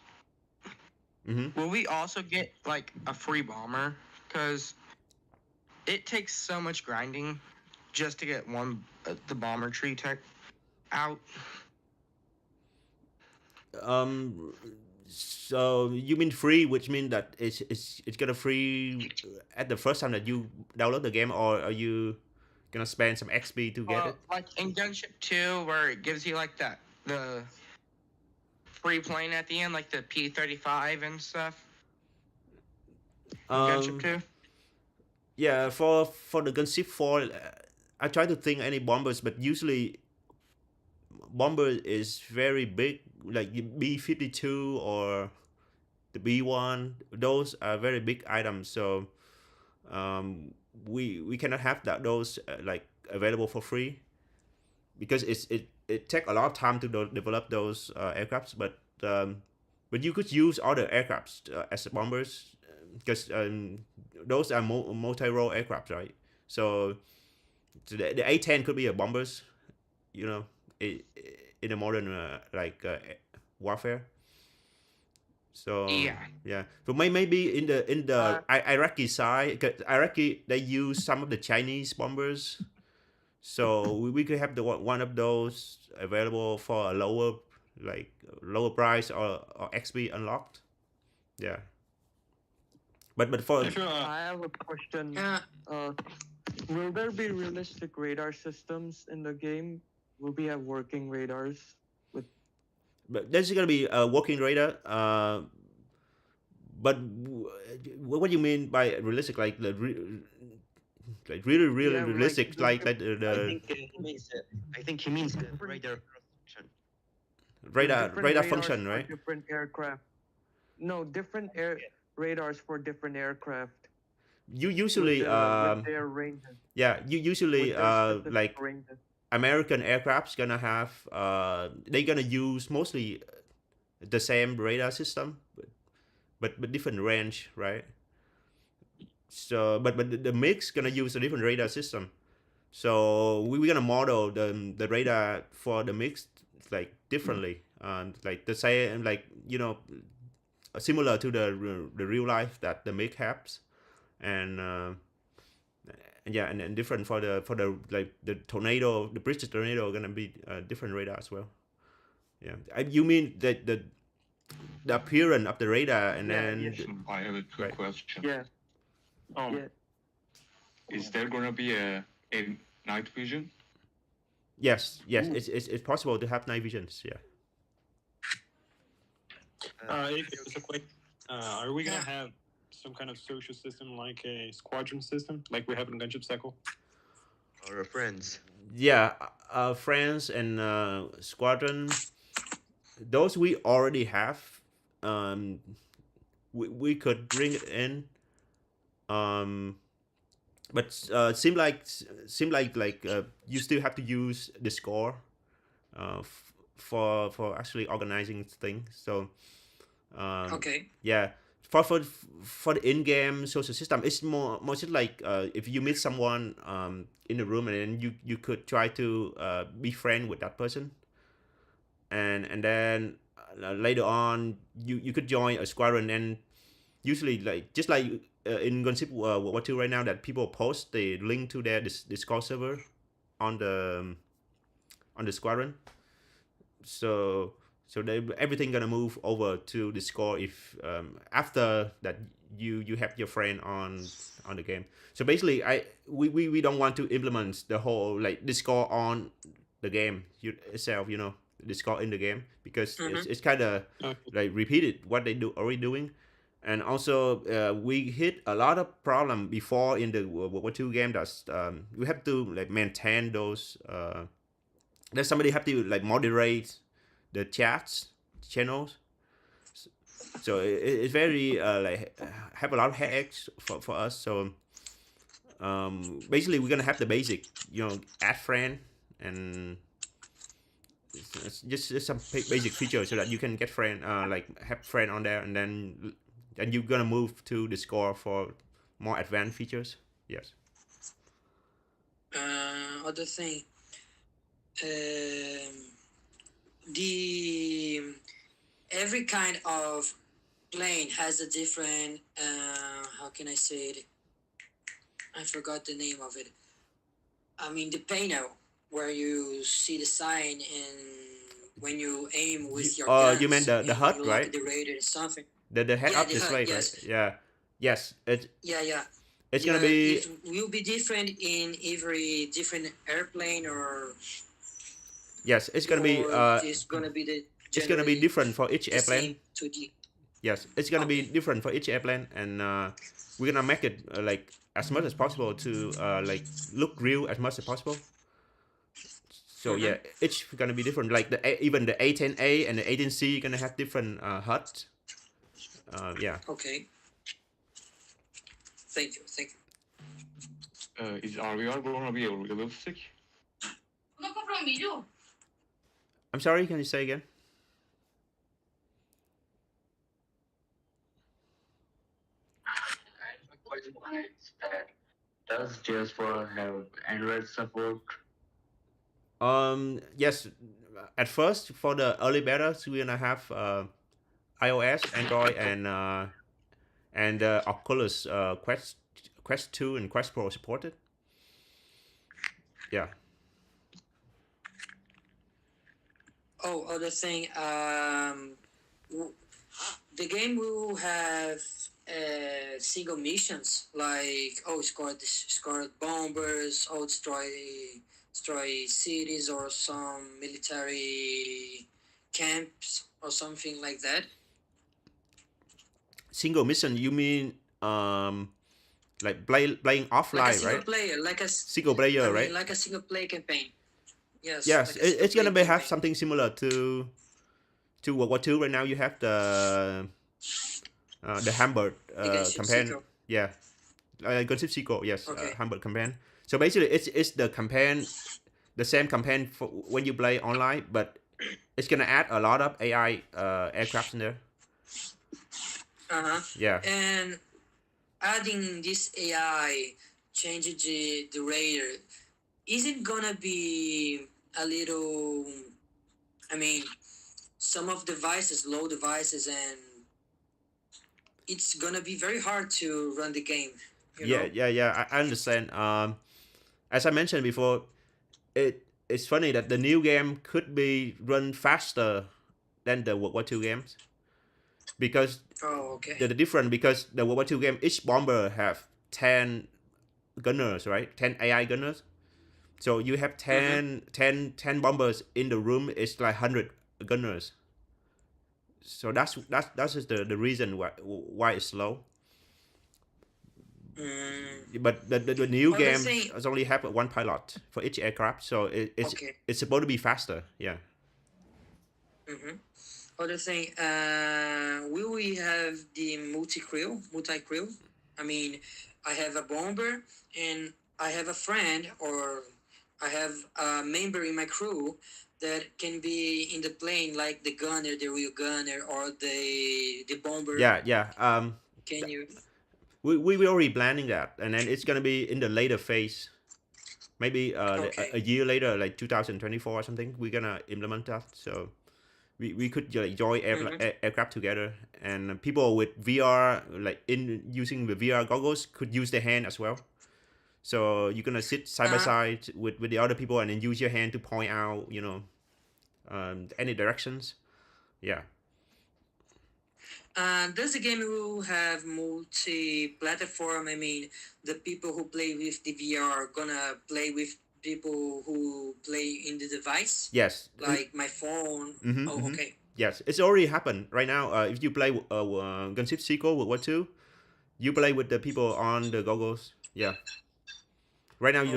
Mm-hmm. Will we also get like a free bomber? Because it takes so much grinding just to get the bomber tree tech out. So you mean free, which means that it's gonna free at the first time that you download the game, or are you gonna spend some XP to get it? Like in Gunship 2, where it gives you like the free plane at the end, like the P-35 and stuff. Gunship 2. Yeah, for the Gunship 4, I try to think any bombers, but usually bomber is very big, like the B-52 or the B-1. Those are very big items, so we cannot have those like available for free, because it take a lot of time to develop those aircrafts. But you could use other aircrafts as bombers, because those are multi-role aircrafts, right? So the A-10 could be a bombers, you know, in a modern warfare. So yeah. So maybe in the Iraqi side, because Iraqi, they use some of the Chinese bombers, so we could have one of those available for a lower price or XP unlocked. Yeah. But for I have a question. Will there be realistic radar systems in the game? Will we have working radars? But there's gonna be a working radar. But what do you mean by realistic? Like really realistic? Like the I think he means the radar function. Radar function, right? Different aircraft. No, different radars for different aircraft. You usually with their ranges. Yeah, you usually like ranges. American aircraft's gonna have they're gonna use mostly the same radar system, but different range, right? So but the mix gonna use a different radar system. So we're gonna model the radar for the mix like differently, like the same, like, you know, similar to the real life that the mix has, and yeah, and different for the like the tornado, the British tornado are gonna be different radar as well. Yeah, you mean that the appearance of the radar, and Yeah, then yeah. I have a quick question. Yeah. Yeah. Is there gonna be a night vision? yes, it's possible to have night visions. Yeah. If it was a quick, are we gonna have some kind of social system like a squadron system, like we have in Gunship Cycle? Or friends? Yeah, friends and squadron. Those we already have. We could bring it in. But seem like you still have to use the score for actually organizing things. So Okay. yeah, for the in-game social system, it's more just like if you meet someone in the room, and then you could try to be friend with that person, and then later on you could join a squadron, and usually like just like in Gunship World War II right now, that people post the link to their Discord server on the squadron. So everything gonna move over to Discord if after that you have your friend on the game. So basically, we don't want to implement the whole like Discord on the game itself, Discord in the game, because it's kind of like repeated what they already doing. And also, we hit a lot of problem before in the World War II game. That's we have to like maintain those. That somebody have to like moderate the channels. So it's very like have a lot of headaches for us. So basically, we're gonna have the basic, add friend, and it's just some basic features so that you can get friend, like have friend on there, and then. And you're gonna move to the score for more advanced features. Yes. Other thing. The every kind of plane has a different. How can I say it? I forgot the name of it. I mean the panel where you see the sign and when you aim with your guns. You meant the HUD, you right? look at the radar or something. The head-up the display, HUD, yes. right? Yeah. Yes. Yeah. It's gonna be. It will be different in every different airplane, or. Yes, it's gonna be. It's gonna be the. It's gonna be different for each airplane. Same Yes, it's gonna be different for each airplane, and we're gonna make it like as much as possible to like look real as much as possible. So yeah, it's gonna be different. Like even the A10A and the A10C gonna have different HUD. Yeah. Okay. Thank you. Is RVR gonna be realistic? I'm sorry, can you say again? Does JS4 have Android support? Yes. At first, for the early betas, we're gonna have iOS, Android, and Oculus Quest 2 and Quest Pro supported. Yeah. Oh, other thing. The game will have single missions like score bombers, destroy cities or some military camps or something like that. Single mission? You mean like playing offline, like a single right? player, single player, right? Like a single player campaign. Yes. Yes, like it's gonna be have something similar to World War II. Right now, you have the Hamburg campaign. Sequel. Yeah, Gunship sequel. Yes, Okay. Hamburg campaign. So basically, it's the campaign, the same campaign for when you play online, but it's gonna add a lot of AI aircrafts in there. Yeah. And adding this AI changing the radar, is it gonna be a little? I mean, some of devices, low devices, and it's gonna be very hard to run the game. Yeah. I understand. As I mentioned before, it's funny that the new game could be run faster than the World War II games. because Oh, okay. the difference, because the World War II game, each bomber have 10 gunners, right? 10 AI gunners. So you have 10 bombers in the room. It's like 100 gunners. So that's just the reason why it's slow. But the new Other game thing- has only have one pilot for each aircraft, so it's supposed to be faster. Yeah. Other thing, will we have the multi-crew? I mean, I have a bomber and I have a friend, or I have a member in my crew that can be in the plane, like the gunner, the real gunner, or the bomber. Yeah. Can you? We were already planning that, and then it's gonna be in the later phase. Maybe a year later, like 2024 or something, we're gonna implement that. So we could like join aircraft together, and people with VR, like in using the VR goggles, could use their hand as well. So you're gonna sit side by side with the other people, and then use your hand to point out, any directions. Yeah. Does the game will have multi-platform? I mean, the people who play with the VR are gonna play with people who play in the device? Yes. Like my phone? Okay. Yes, it's already happened right now. If you play Gunship sequel World War II, you play with the people on the goggles. Yeah. Right now you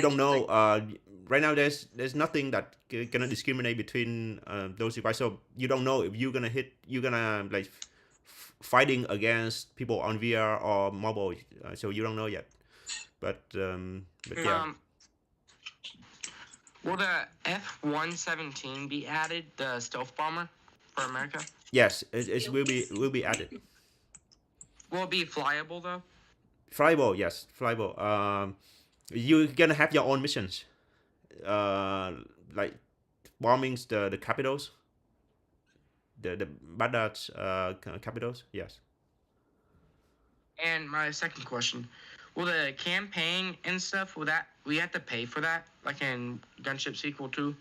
don't know. Right now there's nothing that gonna discriminate between those devices. So you don't know if you're gonna like fighting against people on VR or mobile. So you don't know yet. But yeah. Will the F-117 be added, the stealth bomber for America? Yes, it will be added. Will it be flyable though? Flyable, yes, flyable. You're gonna have your own missions, like bombing the capitals, the Baghdad capitals. Yes. And my second question, will the campaign and stuff, we have to pay for that, like in Gunship Sequel 2?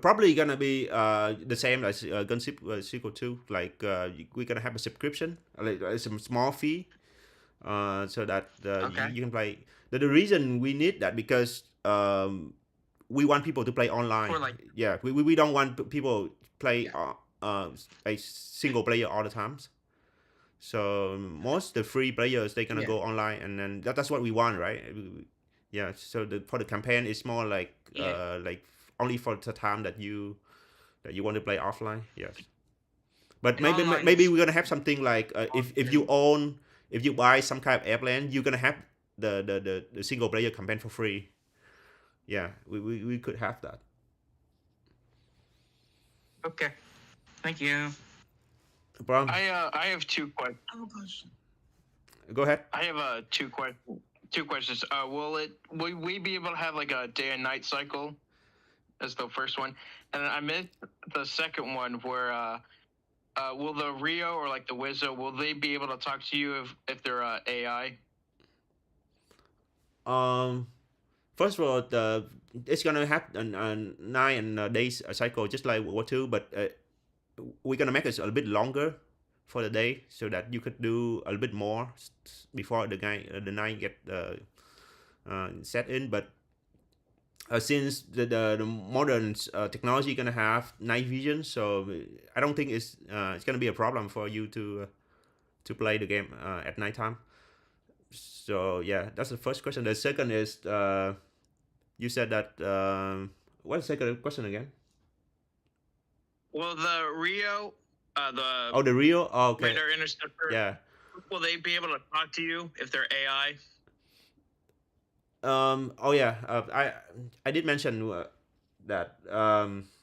Probably gonna be the same as Gunship Sequel 2. Like we're gonna have a subscription, like some small fee, so that you can play. The reason we need that because we want people to play online. Yeah, we don't want people play a single player all the times. So most the free players they're gonna go online, and then that's what we want, right? Yeah. So for the campaign, it's more like like only for the time that you want to play offline. Yes. But maybe we're gonna have something like if you buy some kind of airplane, you're gonna have the single player campaign for free. Yeah, we could have that. Okay. Thank you. No problem. I have two questions. Go ahead. I have two questions. Will we be able to have like a day and night cycle? That's the first one, and I missed the second one where will the Rio or like the Wizzo, will they be able to talk to you if they're AI? First of all, it's gonna have a 9 days cycle just like World War II, but we're gonna make it a little bit longer for the day so that you could do a little bit more before the night get set in. But since the modern technology gonna have night vision, so I don't think it's gonna be a problem for you to play the game at nighttime. So yeah, that's the first question. The second is you said that what's the second question again? Will the Rio, the the Rio? Oh, okay. radar interceptor, yeah. Will they be able to talk to you if they're AI? Oh yeah. I did mention that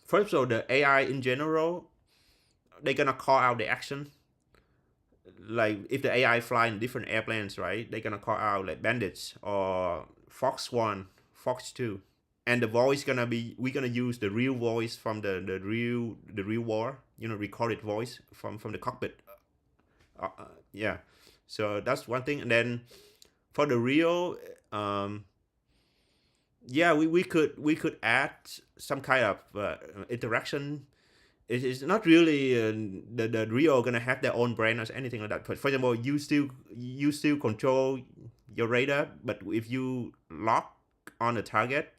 first of all, the AI in general, they're gonna call out the action. Like if the AI fly in different airplanes, right? They're gonna call out like bandits or Fox 1, Fox 2, and the voice we're gonna use the real voice from the real war, recorded voice from the cockpit. Yeah, so that's one thing. And then for the Rio, yeah, we could add some kind of interaction. It's not really the Rio gonna have their own brand or anything like that. But for example, you still control your radar, but if you lock on a target,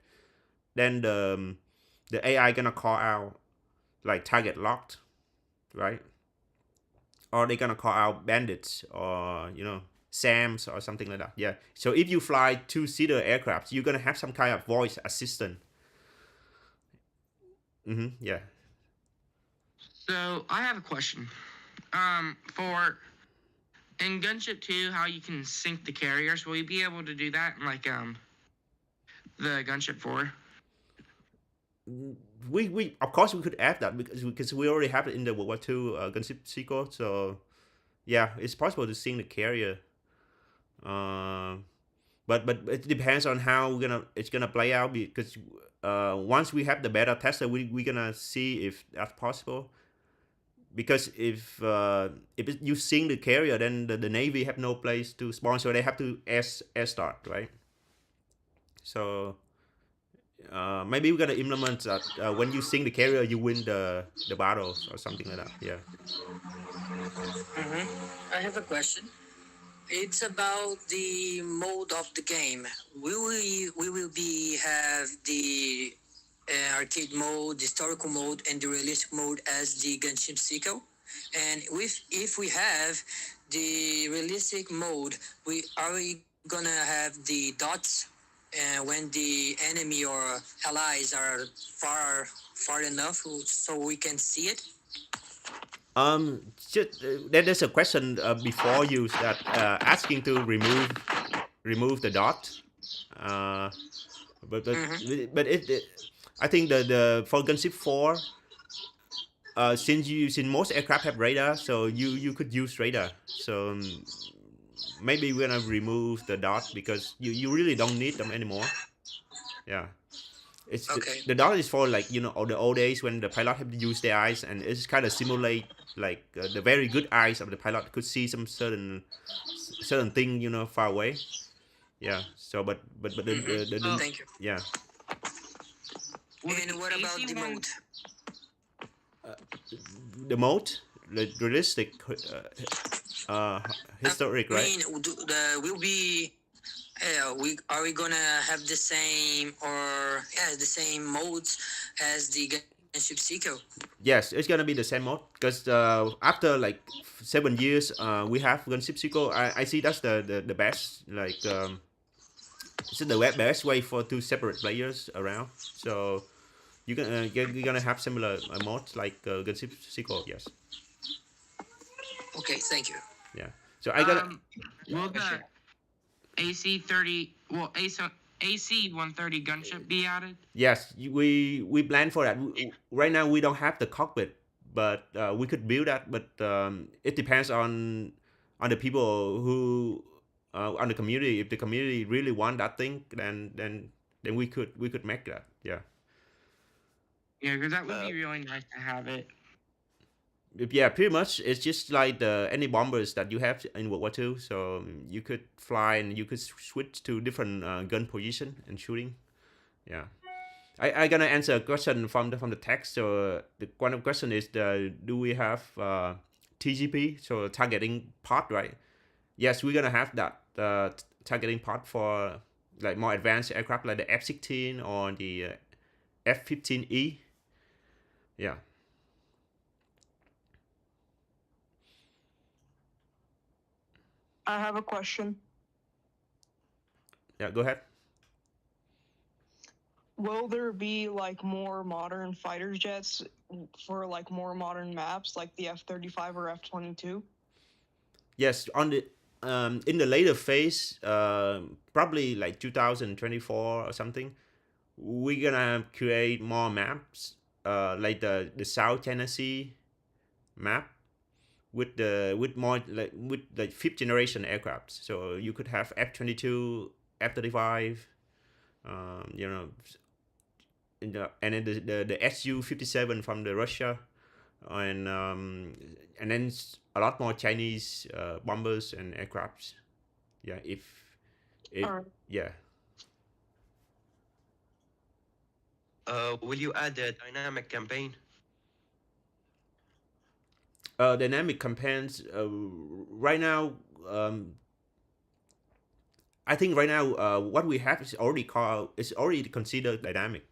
then the AI gonna call out like target locked, right? Or they gonna call out bandits or SAMs or something like that. Yeah. So if you fly two-seater aircraft, you're gonna have some kind of voice assistant. Yeah. So I have a question. For in Gunship 2, how you can sync the carriers, will you be able to do that in like the Gunship 4? We of course we could add that because we already have it in the World War II Gunship sequel. So yeah, it's possible to sync the carrier. But it depends on how it's gonna play out because once we have the beta tester, we gonna see if that's possible. Because if you sync the carrier, then the Navy have no place to spawn, so they have to air start, right? So maybe we're gonna implement that when you sync the carrier, you win the battles or something like that. Yeah. I have a question. It's about the mode of the game. We will be have the arcade mode, the historical mode, and the realistic mode as the Gunship sequel. And if we have the realistic mode, we gonna have the dots when the enemy or allies are far enough so we can see it. There's a question before you start asking to remove the dot. But I think the for Gunship 4, since most aircraft have radar, so you could use radar. So maybe we're gonna remove the dot because you really don't need them anymore. Yeah. It's Okay. the dot is for like all the old days when the pilot have to use their eyes, and it's kind of simulate like the very good eyes of the pilot could see some certain thing far away. Yeah. So but Thank you. yeah. And what about the mode? The mode, the realistic, historic, I right? mean, will be. Are we gonna have the same the same modes as the Gunship sequel? Yes, it's gonna be the same mode because after like 7 years, we have Gunship sequel. I see that's the best like it's the best way to separate players around. So you're gonna have similar modes like Gunship sequel. Yes. Okay, thank you. Yeah. So I gotta. Will the AC 130 gunship be added? Yes, we plan for that. Right now we don't have the cockpit, but we could build that. But it depends on the people who on the community. If the community really want that thing, then we could make that. Yeah. Yeah, because that would be really nice to have it. Yeah, pretty much. It's just like any bombers that you have in World War II. So you could fly and you could switch to different gun position and shooting. Yeah. I gonna answer a question from the text. So the one of question is do we have TGP, so targeting part, right? Yes, we're gonna have that targeting part for like more advanced aircraft like the F-16 or the F-15E. Yeah. I have a question. Yeah, go ahead. Will there be like more modern fighter jets for like more modern maps like the F-35 or F-22? Yes, on the in the later phase, probably like 2024 or something, we're gonna create more maps, like the South Tennessee map with more like fifth generation aircraft. So you could have F-22, F-35, and then the Su-57 from the Russia, and then a lot more Chinese bombers and aircrafts. Yeah, if Alright. yeah. Will you add a dynamic campaign? Dynamic campaigns right now. I think right now what we have is already considered dynamic.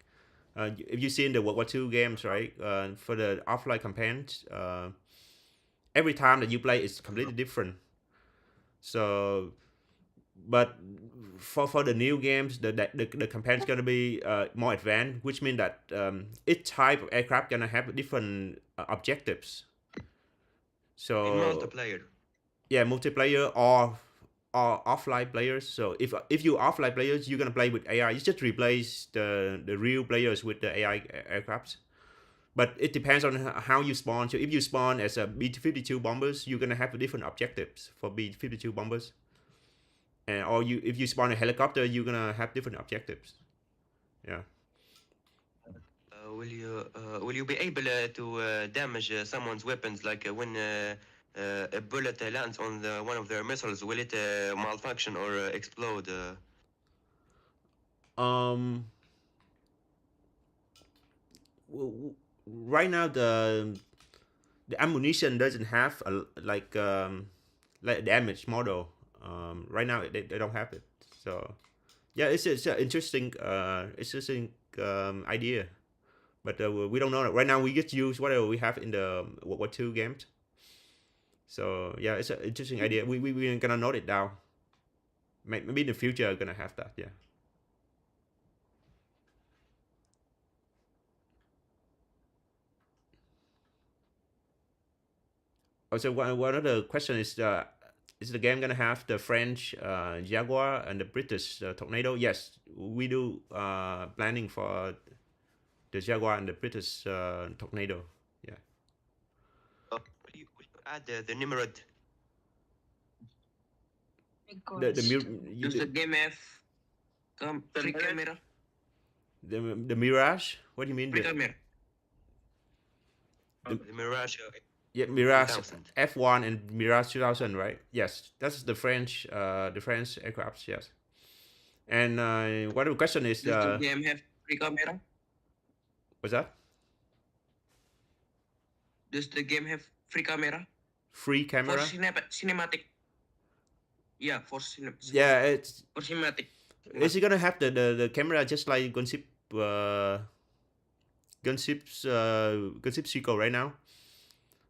If you see in the World War II games, right, for the offline campaigns, every time that you play is completely different. So, but for the new games, the campaign is gonna be more advanced, which means that each type of aircraft gonna have different objectives. So In multiplayer. Yeah, multiplayer or offline players. So if you offline players, you're gonna play with AI. You just replace the real players with the AI aircrafts. But it depends on how you spawn. So if you spawn as a B-52 bombers, you're gonna have different objectives for B-52 bombers. And or if you spawn a helicopter, you're gonna have different objectives. Yeah. Will you be able to damage someone's weapons, like when a bullet lands on one of their missiles? Will it malfunction or explode? Right now the ammunition doesn't have like a damage model. Right now they don't have it. So yeah, it's an interesting idea, but we don't know. Right now we just use whatever we have in the World War II games. So yeah, it's an interesting idea. We're gonna note it down. Maybe in the future we're gonna have that. Yeah. Also, one other question is the game gonna have the French Jaguar and the British Tornado? Yes, we do planning for the Jaguar and the British Tornado. Yeah. Will you add the Nimrod? Does the game have free camera? The Mirage? What do you mean? Free camera. The Mirage. Yeah, Mirage 2000. F1 and Mirage 2000, right? Yes, that's the French aircrafts. Yes. And one of the question is, Does the game have free camera? what's that? Does the game have free camera? Free camera? For cinematic. Yeah, for cinematic. Yeah, it's for cinematic. Is it gonna have the camera just like Gunship sequel right now?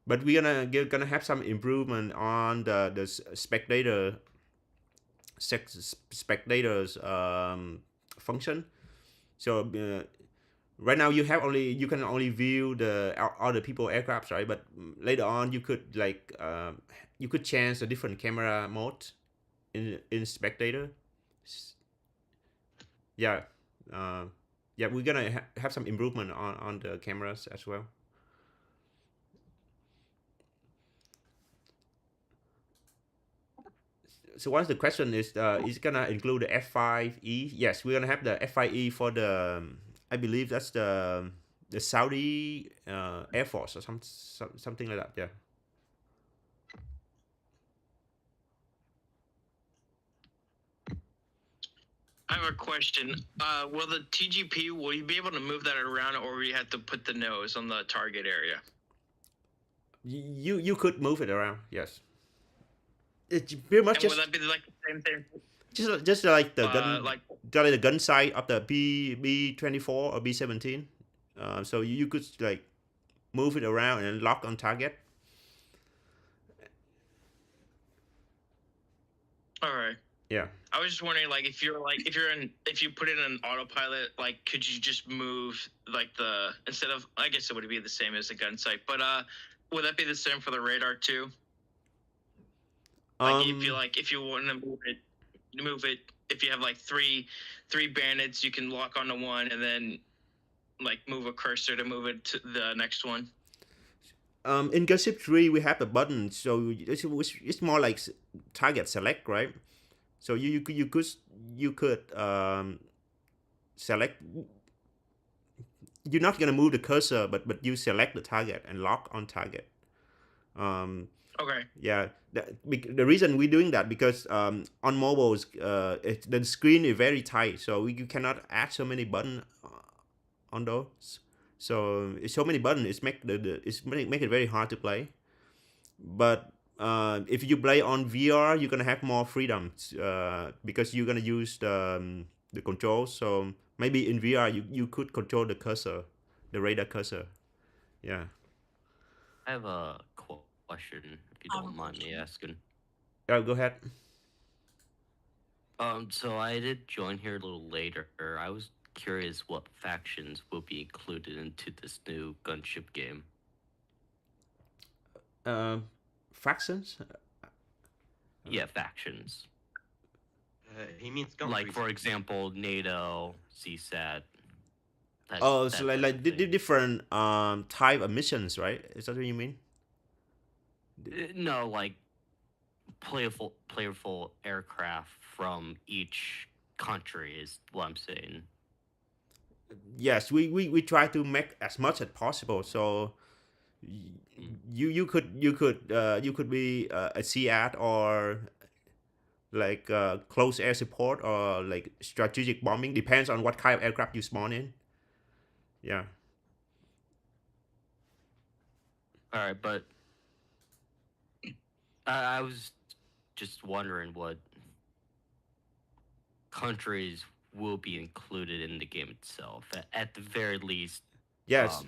But we're gonna have some improvement on the spectators function. So right now you can only view the other people aircrafts, right? But later on you could you could change the different camera mode in spectator. Yeah, yeah, we're gonna have some improvement on the cameras as well. So once the question is it gonna include the F5E? Yes, we're gonna have the F5E for the I believe that's the Saudi Air Force or something like that. Yeah. I have a question. Will the TGP, will you be able to move that around, or will you have to put the nose on the target area? You could move it around. Yes. It's pretty much and will that be like the same thing? Just like the gun, like the gun sight of the B-24 or B-17. So you could like move it around and lock on target. All right. Yeah. I was just wondering, like, if you put it in autopilot, like, could you just move like instead of, I guess it would be the same as the gun sight, but would that be the same for the radar too? Like if you want to move it, if you have like three bandits, you can lock onto one and then like move a cursor to move it to the next one. In Gunship 3 we have a button, so it's more like target select, right? So you could select. You're not gonna move the cursor, but you select the target and lock on target. Okay. Yeah, the reason we're doing that because on mobiles, the screen is very tight, so you cannot add so many buttons on those. So it's so many buttons. It's make it very hard to play. But if you play on VR, you're gonna have more freedom because you're gonna use the controls. So maybe in VR you could control the cursor, the radar cursor. Yeah. I have a question, if you don't mind me asking. Yeah, go ahead. So I did join here a little later. I was curious what factions will be included into this new gunship game. Factions? Yeah, factions. He means like, countries. for example, NATO, CSAT. So like different type of missions, right? Is that what you mean? No, like playerful aircraft from each country is what I'm saying. Yes, we try to make as much as possible. So you could be a SEAT or like close air support or like strategic bombing. Depends on what kind of aircraft you spawn in. Yeah. All right, but I was just wondering what countries will be included in the game itself. At the very least, yes.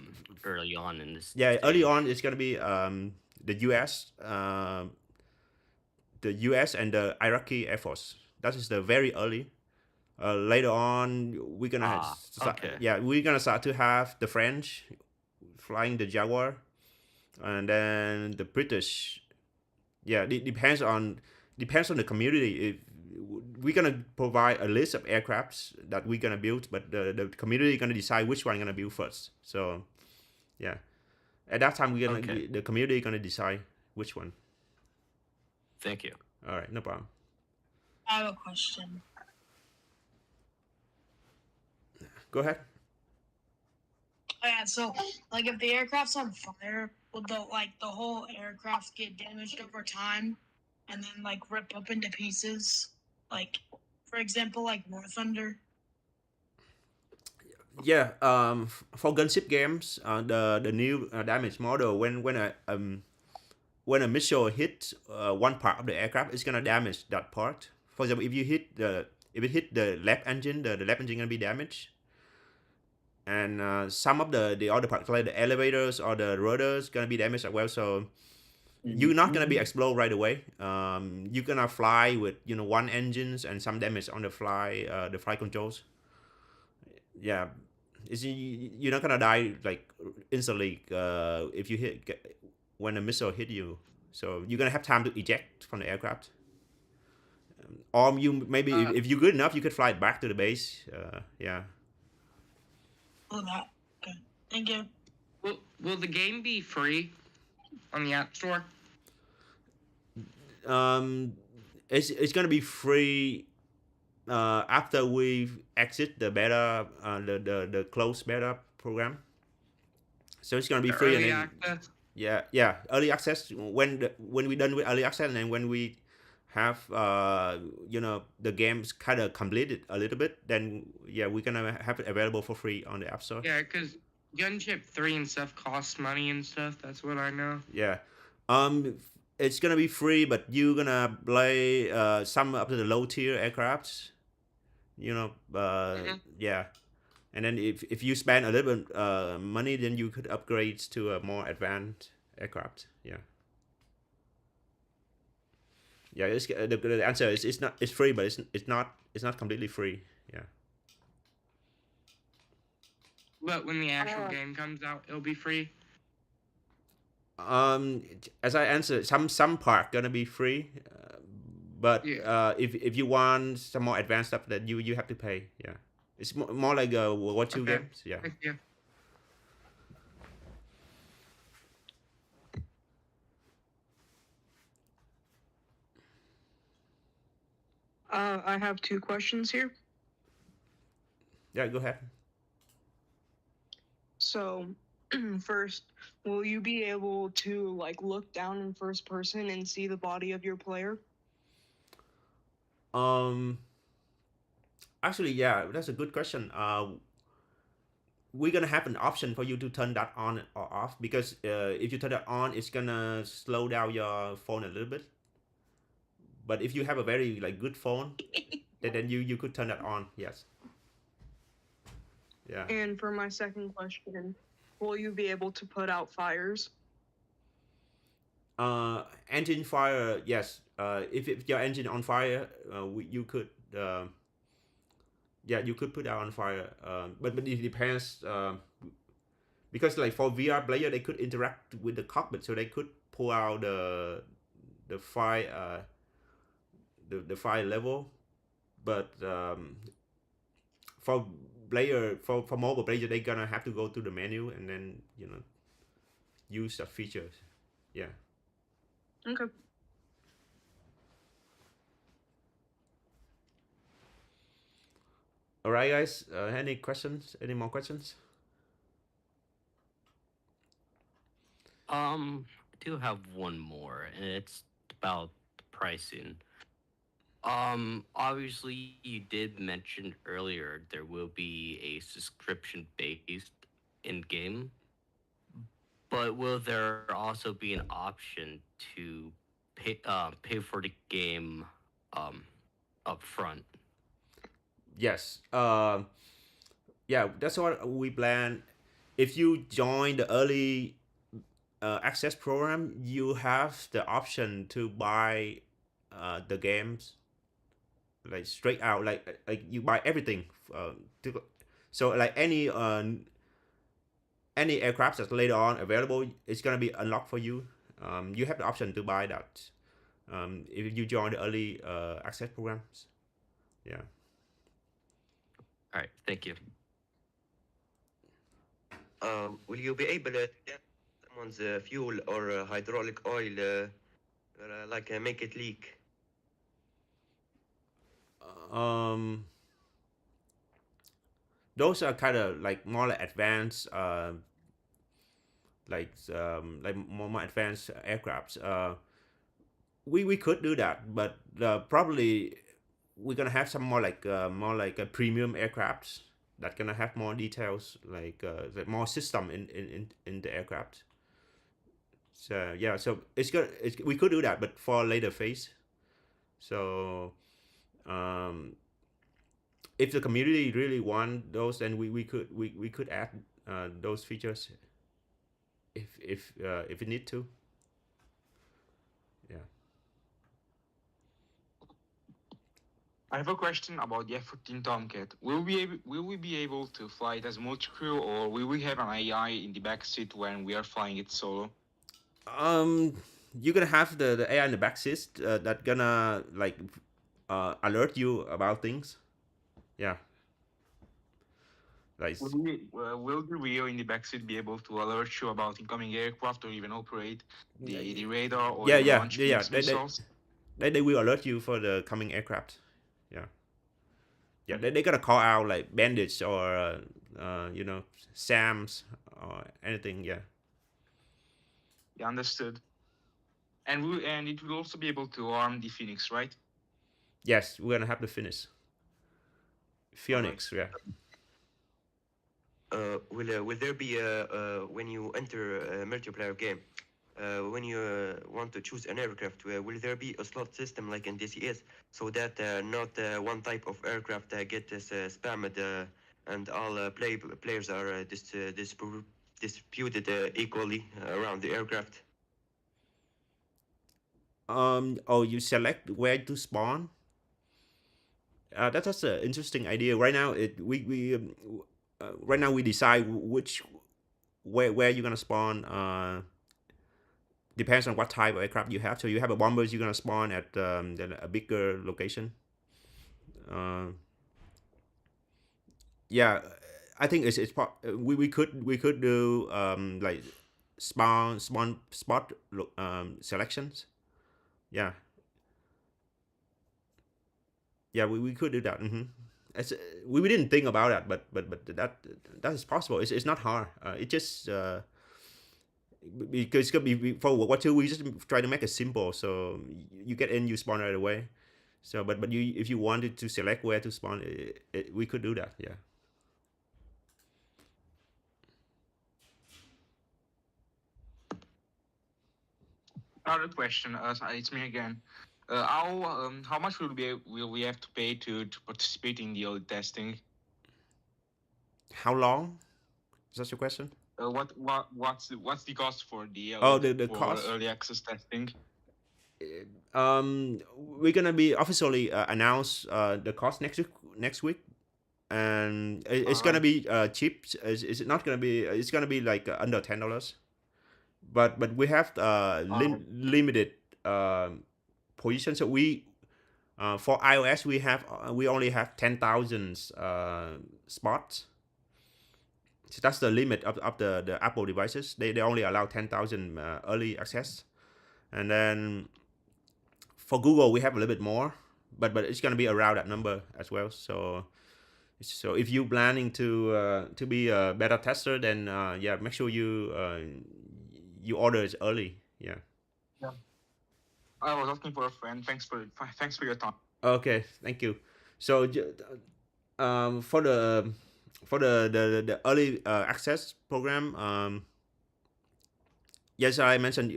Early on in this. Yeah, early on it's gonna be the U.S. The U.S. and the Iraqi Air Force. That is the very early. Later on, we're gonna we're gonna start to have the French flying the Jaguar, and then the British. Yeah, it depends on the community. If we're gonna provide a list of aircrafts that we're gonna build, but the community gonna decide which one gonna build first. So, yeah, at that time the community gonna decide which one. Thank you. All right, no problem. I have a question. Go ahead. Oh, yeah, so like if the aircraft's on fire, will the whole aircraft get damaged over time and then like rip up into pieces? Like, for example, like War Thunder? Yeah, for gunship games, the new damage model when a missile hits one part of the aircraft, it's gonna damage that part. For example, if it hit the left engine, the left engine gonna be damaged. And some of the other parts, like the elevators or the rotors, gonna be damaged as well. So you're not gonna be explode right away. You're gonna fly with one engines and some damage on the flight controls. Yeah, you're not gonna die like instantly if you when a missile hit you. So you're gonna have time to eject from the aircraft. Or you maybe if you're good enough, you could fly it back to the base. Yeah. Oh, that. Okay. Thank you. Will the game be free on the App Store? It's gonna be free after we exit the beta, the closed beta program. So it's gonna be free. Early and then, access? Yeah, early access when we're done with early access, and then when we have the game's kind of completed a little bit, then yeah, we're gonna have it available for free on the App Store. Yeah, because Gunship 3 and stuff costs money and stuff. That's what I know. Yeah, it's gonna be free, but you're gonna play some up to the low tier aircrafts. Yeah, and then if you spend a little bit money, then you could upgrade to a more advanced aircraft. Yeah. Yeah, the answer is it's free, but it's not completely free. Yeah. But when the actual game comes out, it'll be free. As I answered, some part gonna be free, but if you want some more advanced stuff, that you have to pay. Yeah, it's more like a World War II games. Yeah. Thank you. I have 2 questions here. Yeah, go ahead. So, first, will you be able to like look down in first person and see the body of your player? Actually, yeah, that's a good question. we're gonna have an option for you to turn that on or off, because if you turn that on, it's gonna slow down your phone a little bit. But if you have a very like good phone, then you could turn that on. Yes. Yeah. And for my second question, will you be able to put out fires? Engine fire, yes. If your engine on fire, you could yeah, you could put out on fire. But it depends. Because like for VR player, they could interact with the cockpit, so they could pull out the fire the fire level. But for player for mobile player, they're gonna have to go to the menu and then use that features. Yeah. Okay. All right, guys. Any questions? Any more questions? I do have one more, and it's about the pricing. Obviously, you did mention earlier there will be a subscription based in game, but will there also be an option to pay for the game up front? Yes. Yeah, that's what we plan. If you join the early access program, you have the option to buy the games like straight out, like you buy everything. So like any aircraft that's later on available, it's gonna be unlocked for you. You have the option to buy that if you join the early access programs. Yeah. All right, thank you. Will you be able to get someone's fuel or hydraulic oil, make it leak? Those are kind of like more like advanced, like more advanced aircrafts. We could do that, but probably we're gonna have some more like a premium aircrafts that gonna have more details, like more system in the aircraft. So yeah, so we could do that, but for later phase. So if the community really want those, then we could add those features if we need to. Yeah. I have a question about the F-14 Tomcat. Will we be able to fly it as multi-crew, or will we have an AI in the back seat when we are flying it solo? You're gonna have the AI in the back seat that gonna like alert you about things. Yeah. Like Will the Rio in the backseat be able to alert you about incoming aircraft or even operate the radar or even launch missiles? They will alert you for the coming aircraft. Yeah. Yeah, they're gonna call out like bandits or SAMs or anything. Yeah. Yeah, understood. And it will also be able to arm the Phoenix, right? Yes, we're gonna have the Phoenix. Yeah. Will there be when you enter a multiplayer game, when you want to choose an aircraft, will there be a slot system like in DCS, so that not one type of aircraft gets spammed and all players are disputed equally around the aircraft? Oh, you select where to spawn. That's an interesting idea. Right now, right now we decide where you're gonna spawn. Depends on what type of aircraft you have. So you have a bombers, you're gonna spawn at a bigger location. Yeah, I think we could do like spot selections. Yeah. Yeah, we could do that. We didn't think about that, but that is possible. It's not hard. It just because it's gonna be for World War II, we just try to make it simple. So you get in, you spawn right away. So but you if you wanted to select where to spawn, we could do that. Yeah. Another question. It's me again. How much will we have to pay to participate in the early testing? How long? Is that your question? What's the cost for the Oh, the for cost. early access testing? We're gonna be officially announce the cost next week, and it's gonna be cheap. It's not gonna be. It's gonna be like under $10. But we have limited position. So we for iOS we only have 10,000 spots. So that's the limit of the Apple devices. They only allow 10,000 early access, and then for Google we have a little bit more, but it's gonna be around that number as well. So if you planning to be a beta tester, then yeah, make sure you order it early. Yeah. Yeah. I was asking for a friend. Thanks for your time. Okay, thank you. So for the early access program, yes, I mentioned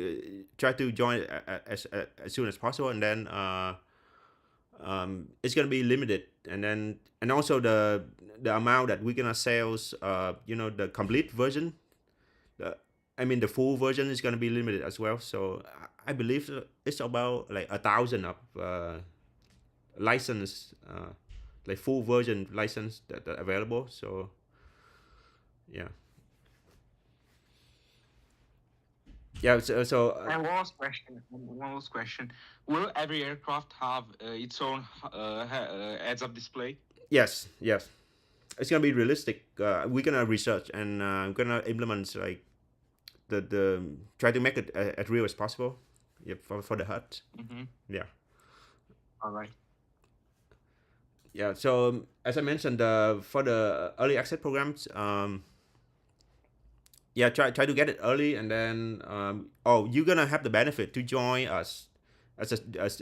try to join as soon as possible, and then it's gonna be limited, and also the amount that we're gonna sales, the complete version, the full version is gonna be limited as well. So I believe it's about like 1,000 of license, like full version license that are available. So yeah. Yeah, And one last question. Will every aircraft have its own heads-up display? Yes, it's gonna be realistic. We're gonna research and gonna implement like the try to make it as real as possible. Yeah, for the HUD. Yeah. All right. Yeah. So as I mentioned, for the early access programs, yeah, try to get it early, and then you're gonna have the benefit to join us as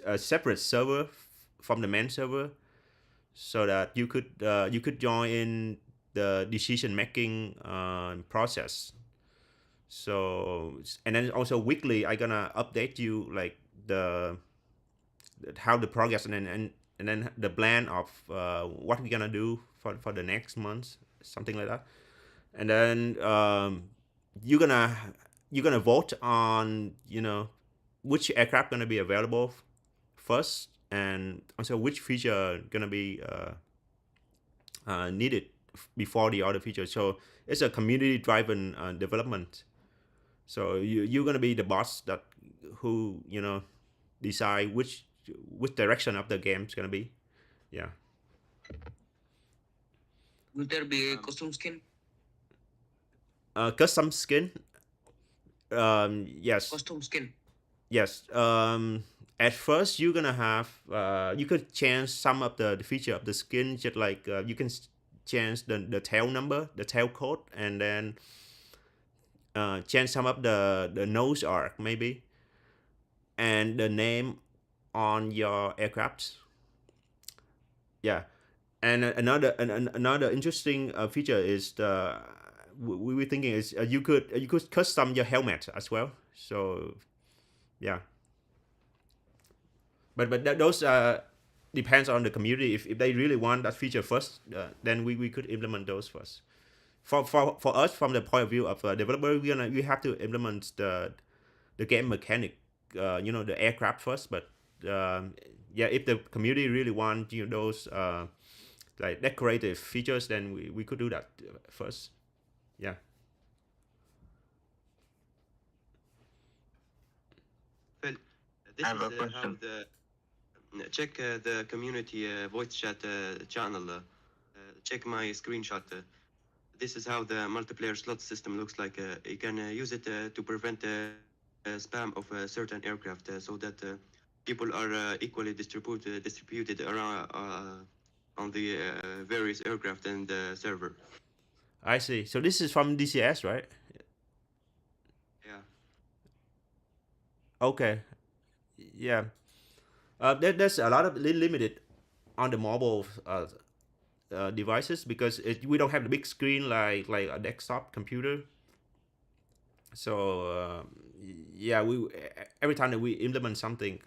a separate server from the main server, so that you could join in the decision making process. So, and then also weekly I gonna update you like how the progress, and then the plan of what we're gonna do for the next month, something like that. And then you're gonna vote on which aircraft gonna be available first, and also which feature gonna be needed before the other feature. So it's a community driven development. So you're gonna be the boss that who decide which direction of the game's gonna be. Yeah. Will there be a custom skin? Custom skin. Yes. Custom skin. Yes. At first you're gonna have you could change some of the feature of the skin, just like you can change the tail number, the tail code, and then change some of the nose arc maybe, and the name on your aircrafts. Yeah. And another interesting feature is we were thinking is you could custom your helmet as well. So yeah. But those depends on the community. If they really want that feature first, then we could implement those first. For us, from the point of view of a developer, we have to implement the game mechanic, the aircraft first. But yeah, if the community really want those like decorative features, then we could do that first. Yeah. Well, this is how the check the community voice chat channel. Check my screenshot. This is how the multiplayer slot system looks like. You can use it to prevent spam of certain aircraft, so that people are equally distributed around on the various aircraft and the server. I see. So this is from DCS, right? Yeah. Okay. Yeah. There's a lot of limited on the mobile devices, because we don't have the big screen like a desktop computer. So yeah, every time that we implement something,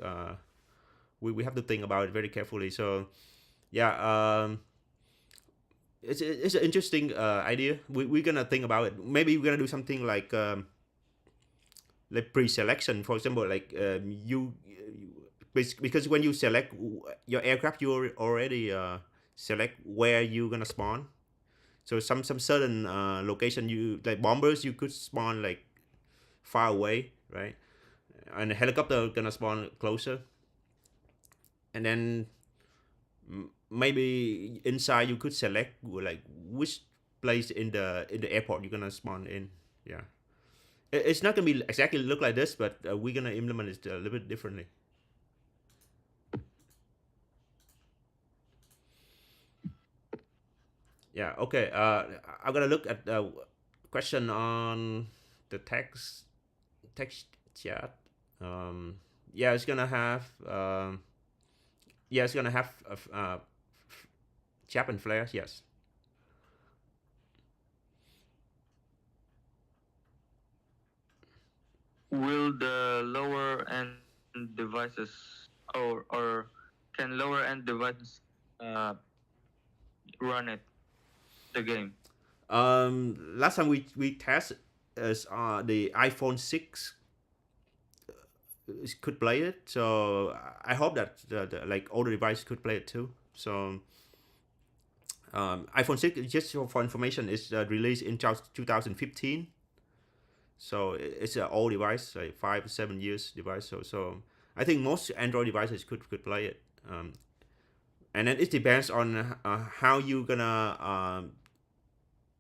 we have to think about it very carefully. So yeah, it's an interesting idea. We're gonna think about it. Maybe we're gonna do something like pre-selection, for example, like because when you select your aircraft, you already select where you're gonna spawn. So some certain location, you like bombers, you could spawn like far away, right? And a helicopter gonna spawn closer. And then maybe inside you could select like which place in the airport you're gonna spawn in. Yeah, it's not gonna be exactly look like this, but we're gonna implement it a little bit differently. Yeah. Okay. I'm gonna look at the question on the text chat. Yeah, it's gonna have yeah, it's gonna have chap and flares. Yes. Will the lower end devices or can lower end devices run it the game? Last time we test is the iPhone 6 could play it. So I hope that the like older device could play it too. So iPhone 6, just for information, is released in 2015. So it's an old device, like 5 to 7 years device. So I think most Android devices could play it. And then it depends on how you gonna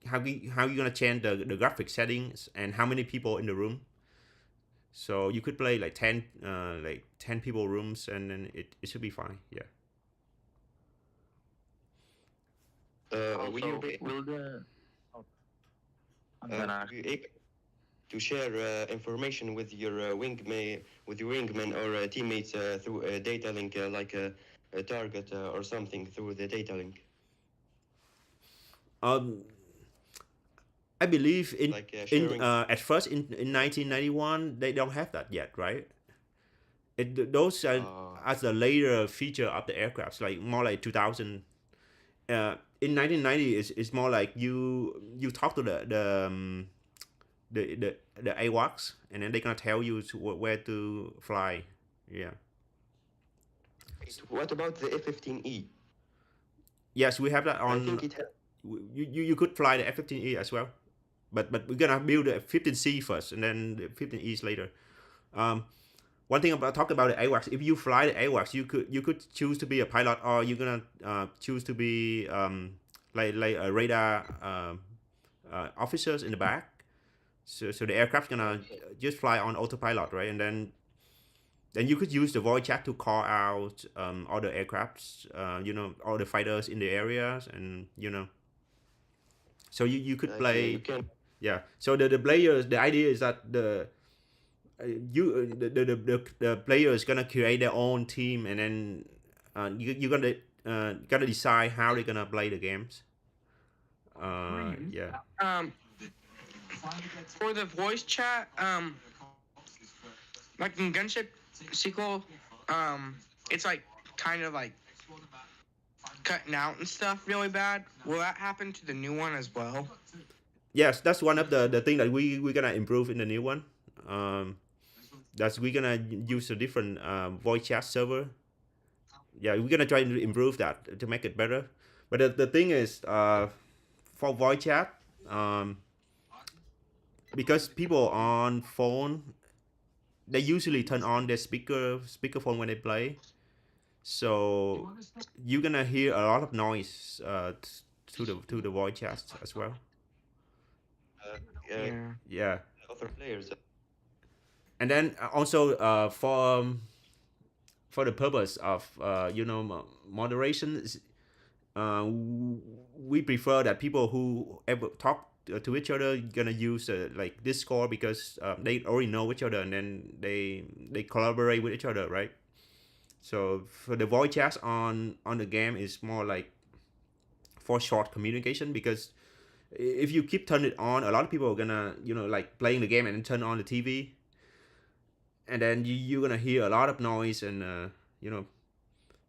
how you gonna change the graphic settings and how many people in the room. So you could play like 10 people rooms, and then it should be fine. Yeah. Also, will the I'm gonna ask. Will you able to share information with your wingman or teammates through a data link, like a target or something through the data link? I believe Like, sharing- at first in 1991 they don't have that yet, right? Those are as a later feature of the aircrafts, like more like 2000. In 1990 is more like you talk to the AWACS, and then they're gonna tell you where to fly. Yeah. What about the F-15E? Yes, we have that on. I think it You could fly the F-15E as well, but we're gonna build the F-15C first, and then the 15Es later. One thing talk about the AWACS. If you fly the AWACS, you could choose to be a pilot, or you're gonna choose to be like a radar officers in the back. So the aircraft's gonna just fly on autopilot, right? And then you could use the voice chat to call out all the aircrafts, all the fighters in the areas, and so you could play. Yeah. So the players, the idea is that the player is gonna create their own team, and then you're gonna decide how they're gonna play the games. Yeah. For the voice chat, like in Gunship sequel, it's like kind of like cutting out and stuff really bad. Will that happen to the new one as well? Yes, that's one of the thing that we're gonna improve in the new one. That's we're gonna use a different voice chat server. Yeah, we're gonna try to improve that to make it better. But the thing is, for voice chat, because people on phone, they usually turn on their speakerphone when they play. So you're gonna hear a lot of noise to the voice chat as well. Yeah. Other players. And then also for the purpose of moderation, we prefer that people who ever talk to each other gonna use like Discord, because they already know each other, and then they collaborate with each other, right? So for the voice chats on the game is more like for short communication, because if you keep turning it on, a lot of people are gonna like playing the game and then turn on the TV. and then you're gonna hear a lot of noise and you know,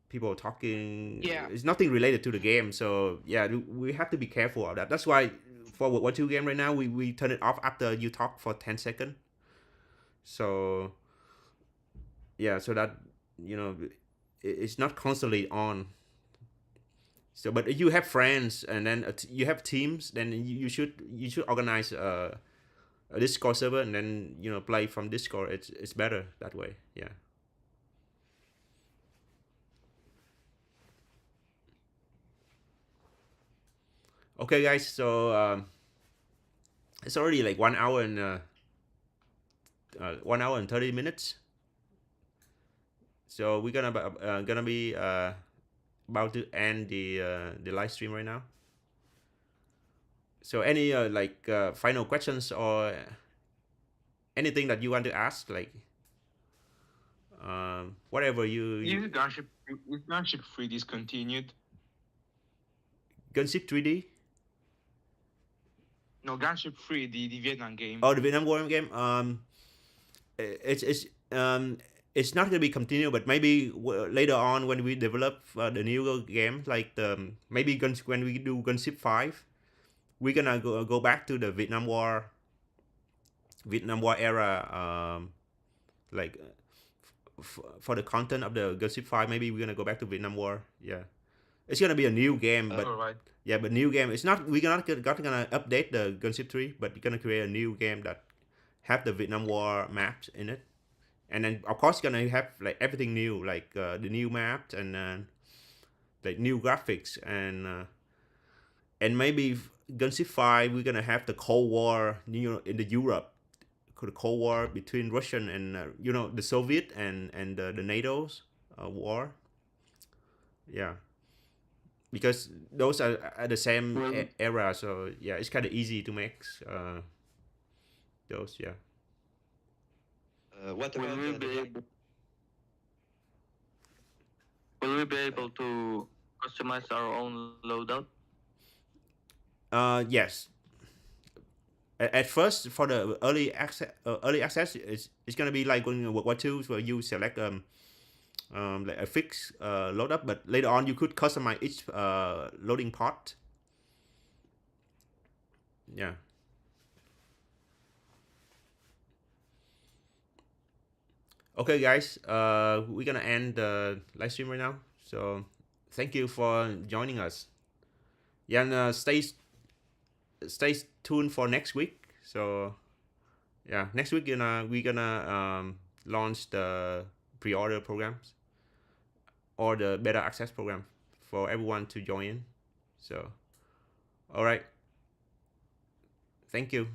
people talking. Yeah. It's nothing related to the game, so yeah, we have to be careful of that. That's why for World War II game right now, we turn it off after you talk for 10 seconds. So yeah, so that, you know, it's not constantly on. So but if you have friends and then you have teams, then you should organize a Discord server and then, you know, play from Discord. It's better that way. Yeah. Okay, guys. So it's already like 1 hour and 1 hour and 30 minutes. So we're gonna be about to end the live stream right now. So any like final questions or anything that you want to ask, like whatever you Is Gunship 3 discontinued? Gunship 3D. No, Gunship 3, the Vietnam game. Oh, the Vietnam War game. It's not gonna be continued, but maybe later on when we develop the new game, like the maybe when we do Gunship 5, we're gonna go back to the Vietnam War era. Like for the content of the Gunship 5, maybe we're gonna go back to Vietnam War. Yeah, it's gonna be a new game, but Alright. yeah, but new game. It's not we're not gonna update the Gunship 3, but we're gonna create a new game that have the Vietnam War maps in it, and then of course gonna have like everything new, like the new maps and like new graphics and maybe Gunship 5 we're gonna have the Cold War, you know, in the Europe, the Cold War between Russian and you know, the Soviet and the NATO's war. Yeah, because those are at the same era, so yeah, it's kind of easy to make those. Yeah. What Will about we be able? Will we be able to customize our own loadout? Yes. At first, for the early access, it's gonna be like when World War II, where you select like a fixed loadout, but later on you could customize each loading part. Yeah. Okay, guys, we're gonna end the live stream right now. So thank you for joining us. Yeah, and stay tuned for next week. So yeah, next week we're gonna launch the pre-order programs or the beta access program for everyone to join in. So all right, thank you.